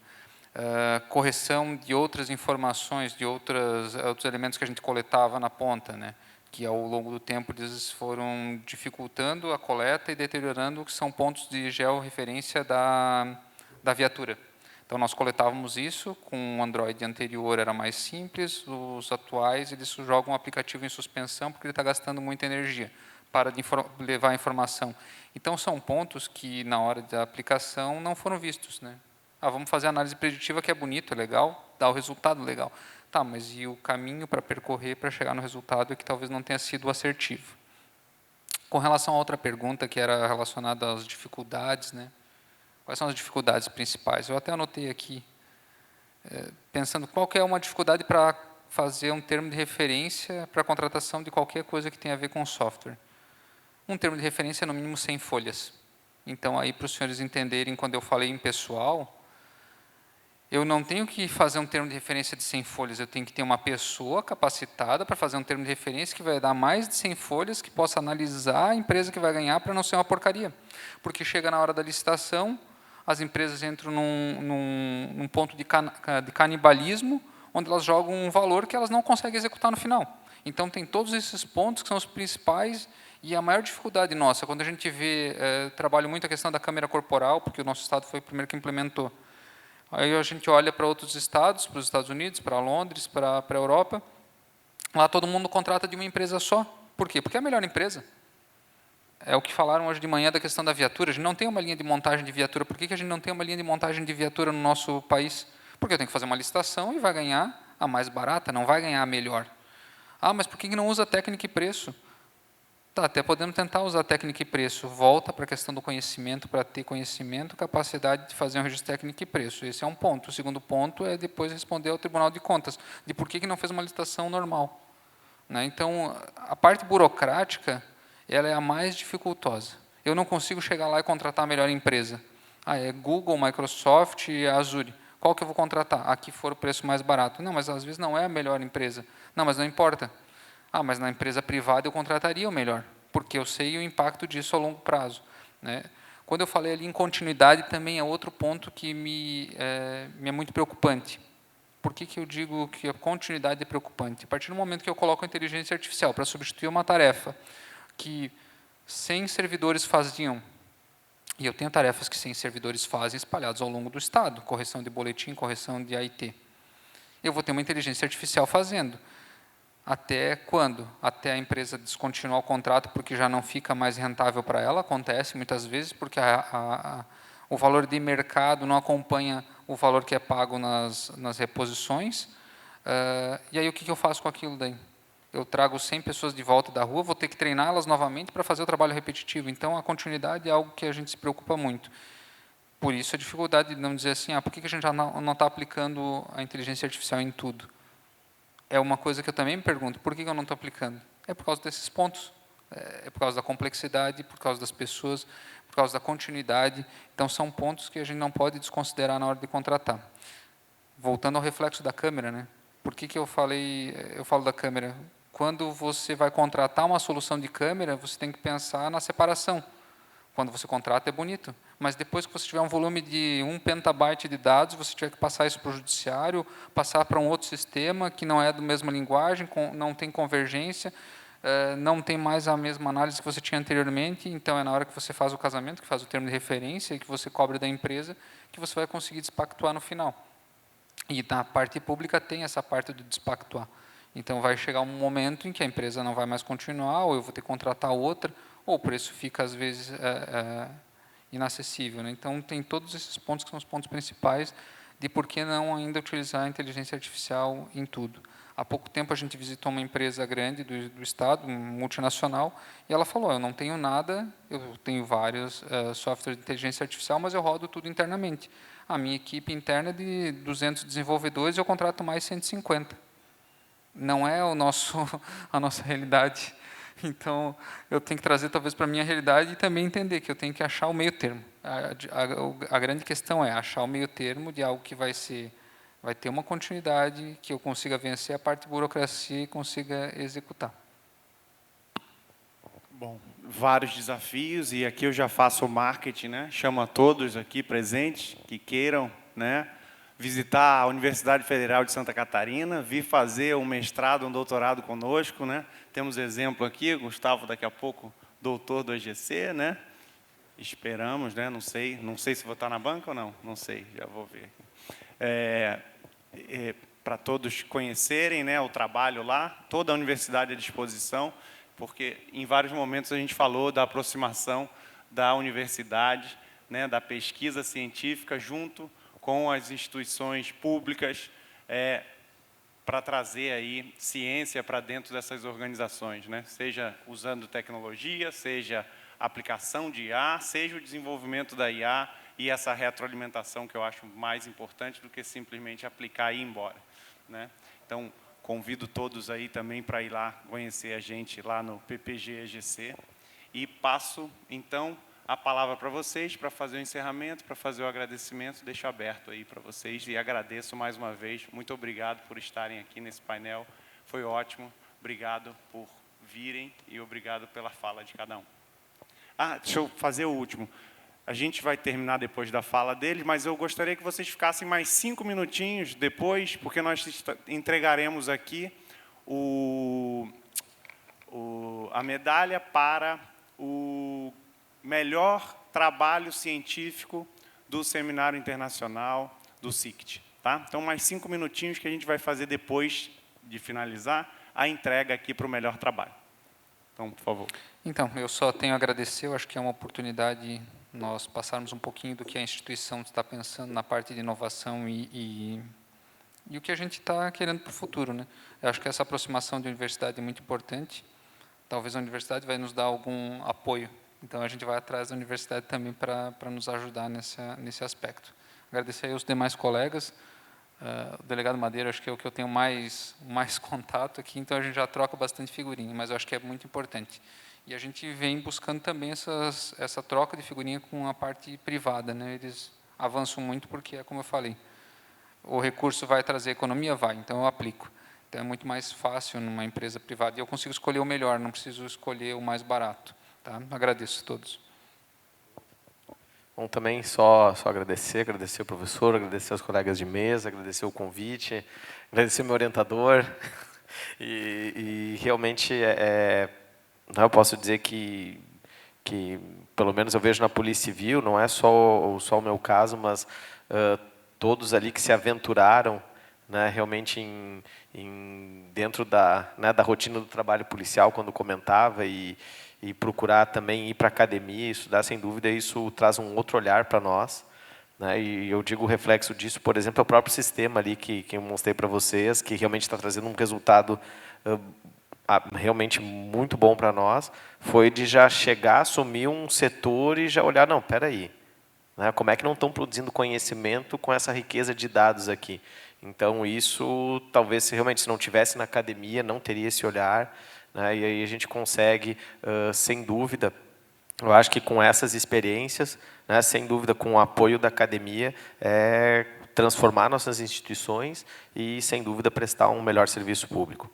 Correção de outras informações, de outros elementos que a gente coletava na ponta, né? Que ao longo do tempo eles foram dificultando a coleta e deteriorando o que são pontos de georreferência da viatura. Então, nós coletávamos isso, com o Android anterior era mais simples, os atuais eles jogam o aplicativo em suspensão porque ele está gastando muita energia para levar a informação. Então, são pontos que, na hora da aplicação, não foram vistos. Né? Vamos fazer a análise preditiva, que é bonito, é legal, dá o resultado legal. Tá, mas e o caminho para percorrer para chegar no resultado é que talvez não tenha sido assertivo. Com relação a outra pergunta, que era relacionada às dificuldades, né? Quais são as dificuldades principais? Eu até anotei aqui, pensando qual que é uma dificuldade para fazer um termo de referência para a contratação de qualquer coisa que tenha a ver com software. Um termo de referência é no mínimo 100 folhas. Então, aí para os senhores entenderem, quando eu falei em pessoal, eu não tenho que fazer um termo de referência de 100 folhas, eu tenho que ter uma pessoa capacitada para fazer um termo de referência que vai dar mais de 100 folhas, que possa analisar a empresa que vai ganhar para não ser uma porcaria. Porque chega na hora da licitação, as empresas entram num ponto de canibalismo, onde elas jogam um valor que elas não conseguem executar no final. Então, tem todos esses pontos que são os principais, e a maior dificuldade nossa, quando a gente vê, trabalho muito a questão da câmera corporal, porque o nosso Estado foi o primeiro que implementou. Aí a gente olha para outros estados, para os Estados Unidos, para Londres, para a Europa. Lá todo mundo contrata de uma empresa só. Por quê? Porque é a melhor empresa. É o que falaram hoje de manhã da questão da viatura. A gente não tem uma linha de montagem de viatura. Por que a gente não tem uma linha de montagem de viatura no nosso país? Porque eu tenho que fazer uma licitação e vai ganhar a mais barata, não vai ganhar a melhor. Ah, mas por que não usa técnica e preço? Tá, até podemos tentar usar técnica e preço. Volta para a questão do conhecimento, para ter conhecimento, capacidade de fazer um registro técnico e preço. Esse é um ponto. O segundo ponto é depois responder ao Tribunal de Contas, de por que não fez uma licitação normal. Né? Então, a parte burocrática, ela é a mais dificultosa. Eu não consigo chegar lá e contratar a melhor empresa. Ah, é Google, Microsoft e Azure. Qual que eu vou contratar? Aqui for o preço mais barato. Não, mas às vezes não é a melhor empresa. Não, mas não importa. Ah, mas na empresa privada eu contrataria o melhor, porque eu sei o impacto disso a longo prazo. Né? Quando eu falei ali em continuidade, também é outro ponto que me é muito preocupante. Por que eu digo que a continuidade é preocupante? A partir do momento que eu coloco a inteligência artificial para substituir uma tarefa que 100 servidores faziam, e eu tenho tarefas que 100 servidores fazem espalhados ao longo do Estado, correção de boletim, correção de AIT. Eu vou ter uma inteligência artificial fazendo. Até quando? Até a empresa descontinuar o contrato porque já não fica mais rentável para ela, acontece muitas vezes, porque o valor de mercado não acompanha o valor que é pago nas reposições. E aí o que eu faço com aquilo daí? Eu trago 100 pessoas de volta da rua, vou ter que treiná-las novamente para fazer o trabalho repetitivo. Então, a continuidade é algo que a gente se preocupa muito. Por isso, a dificuldade de não dizer assim, por que a gente já não está aplicando a inteligência artificial em tudo? É uma coisa que eu também me pergunto, por que eu não estou aplicando? É por causa desses pontos. É por causa da complexidade, por causa das pessoas, por causa da continuidade. Então, são pontos que a gente não pode desconsiderar na hora de contratar. Voltando ao reflexo da câmera, né? Por que eu falo da câmera? Quando você vai contratar uma solução de câmera, você tem que pensar na separação. Quando você contrata, é bonito. Mas depois que você tiver um volume de 1 petabyte de dados, você tiver que passar isso para o judiciário, passar para um outro sistema que não é da mesma linguagem, não tem convergência, não tem mais a mesma análise que você tinha anteriormente. Então, é na hora que você faz o casamento, que faz o termo de referência e que você cobra da empresa, que você vai conseguir despactuar no final. E na parte pública tem essa parte do despactuar. Então, vai chegar um momento em que a empresa não vai mais continuar, ou eu vou ter que contratar outra, ou o preço fica, às vezes, inacessível. Né? Então, tem todos esses pontos que são os pontos principais de por que não ainda utilizar a inteligência artificial em tudo. Há pouco tempo, a gente visitou uma empresa grande do Estado, multinacional, e ela falou, eu não tenho nada, eu tenho vários softwares de inteligência artificial, mas eu rodo tudo internamente. A minha equipe interna é de 200 desenvolvedores e eu contrato mais 150. Não é a nossa realidade. Então, eu tenho que trazer, talvez, para a minha realidade e também entender que eu tenho que achar o meio termo. A grande questão é achar o meio termo de algo que vai ter uma continuidade, que eu consiga vencer a parte de burocracia e consiga executar. Bom, vários desafios, e aqui eu já faço o marketing, né? Chamo a todos aqui presentes que queiram, né, visitar a Universidade Federal de Santa Catarina, vir fazer um mestrado, um doutorado conosco, né? Temos exemplo aqui, Gustavo daqui a pouco, doutor do EGC, né? Esperamos, né? Não sei se vou estar na banca ou não, não sei, já vou ver. Para todos conhecerem, né, o trabalho lá, toda a universidade à disposição, porque em vários momentos a gente falou da aproximação da universidade, né, da pesquisa científica junto com as instituições públicas, para trazer aí ciência para dentro dessas organizações, né? Seja usando tecnologia, seja aplicação de IA, seja o desenvolvimento da IA e essa retroalimentação que eu acho mais importante do que simplesmente aplicar e ir embora, né? Então, convido todos aí também para ir lá conhecer a gente lá no PPG EGC e passo, então, a palavra para vocês, para fazer o encerramento, para fazer o agradecimento, deixo aberto aí para vocês e agradeço mais uma vez. Muito obrigado por estarem aqui nesse painel, foi ótimo. Obrigado por virem e obrigado pela fala de cada um. Deixa eu fazer o último. A gente vai terminar depois da fala deles, mas eu gostaria que vocês ficassem mais 5 minutinhos depois, porque nós entregaremos aqui a medalha para o melhor trabalho científico do Seminário Internacional do SICT. Tá? Então, mais 5 minutinhos que a gente vai fazer depois de finalizar a entrega aqui para o melhor trabalho. Então, por favor. Então, eu só tenho a agradecer, eu acho que é uma oportunidade nós passarmos um pouquinho do que a instituição está pensando na parte de inovação e o que a gente está querendo para o futuro, né? Eu acho que essa aproximação de universidade é muito importante. Talvez a universidade vai nos dar algum apoio. Então, a gente vai atrás da universidade também para nos ajudar nesse aspecto. Agradecer aí aos demais colegas. O delegado Madeira, acho que é o que eu tenho mais contato aqui, então a gente já troca bastante figurinha, mas eu acho que é muito importante. E a gente vem buscando também essa troca de figurinha com a parte privada, né? Eles avançam muito porque, como eu falei, o recurso vai trazer economia? Vai, então eu aplico. Então é muito mais fácil numa empresa privada e eu consigo escolher o melhor, não preciso escolher o mais barato. Tá? Agradeço a todos. Bom, também só agradecer o professor, agradecer aos colegas de mesa, agradecer o convite, agradecer o meu orientador. E realmente, eu posso dizer que, pelo menos eu vejo na Polícia Civil, não é só o meu caso, mas todos ali que se aventuraram, né, realmente dentro da rotina do trabalho policial, quando comentava, e procurar também ir para a academia, estudar, sem dúvida, isso traz um outro olhar para nós. Né, e eu digo o reflexo disso, por exemplo, é o próprio sistema ali que eu mostrei para vocês, que realmente está trazendo um resultado realmente muito bom para nós, foi de já chegar, assumir um setor e já olhar, não, espera aí, né, como é que não estão produzindo conhecimento com essa riqueza de dados aqui? Então, isso, talvez, se realmente não tivesse na academia, não teria esse olhar, né, e aí a gente consegue, sem dúvida, eu acho que com essas experiências, né, sem dúvida, com o apoio da academia, transformar nossas instituições e, sem dúvida, prestar um melhor serviço público.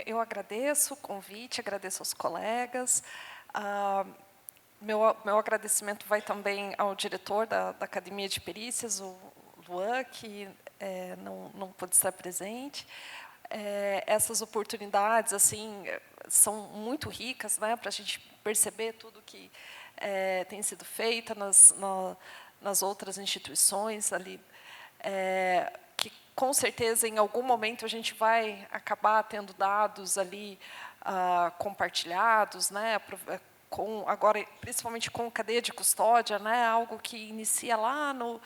Eu agradeço o convite, agradeço aos colegas. Meu agradecimento vai também ao diretor da Academia de Perícias, o Luan, que não pôde estar presente. Essas oportunidades assim são muito ricas, né, para a gente perceber tudo que tem sido feito nas outras instituições ali, que com certeza em algum momento a gente vai acabar tendo dados ali compartilhados, né, agora principalmente com cadeia de custódia, né, algo que inicia lá no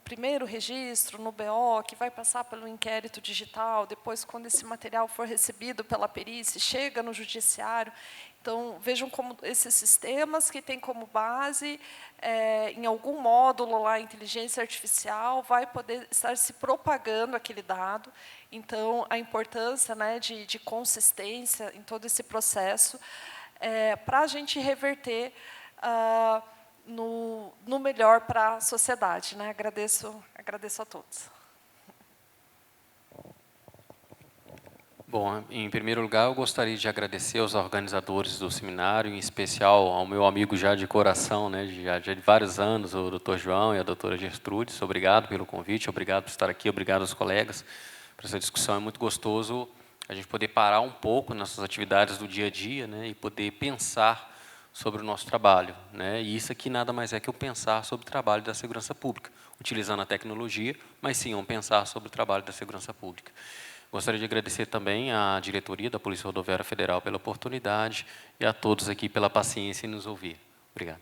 primeiro registro, no BO, que vai passar pelo inquérito digital, depois, quando esse material for recebido pela perícia, chega no judiciário. Então, vejam como esses sistemas que têm como base, em algum módulo lá, a inteligência artificial, vai poder estar se propagando aquele dado. Então, a importância, né, de consistência em todo esse processo, para a gente reverter no melhor para a sociedade, né? Agradeço a todos. Bom, em primeiro lugar, eu gostaria de agradecer aos organizadores do seminário, em especial ao meu amigo já de coração, né, já de vários anos, o Dr. João e a doutora Gertrudes. Obrigado pelo convite, obrigado por estar aqui, obrigado aos colegas por essa discussão. É muito gostoso a gente poder parar um pouco nessas atividades do dia a dia, né, e poder pensar sobre o nosso trabalho, né? E isso aqui nada mais é que o pensar sobre o trabalho da segurança pública, utilizando a tecnologia, mas sim um pensar sobre o trabalho da segurança pública. Gostaria de agradecer também à diretoria da Polícia Rodoviária Federal pela oportunidade e a todos aqui pela paciência em nos ouvir. Obrigado.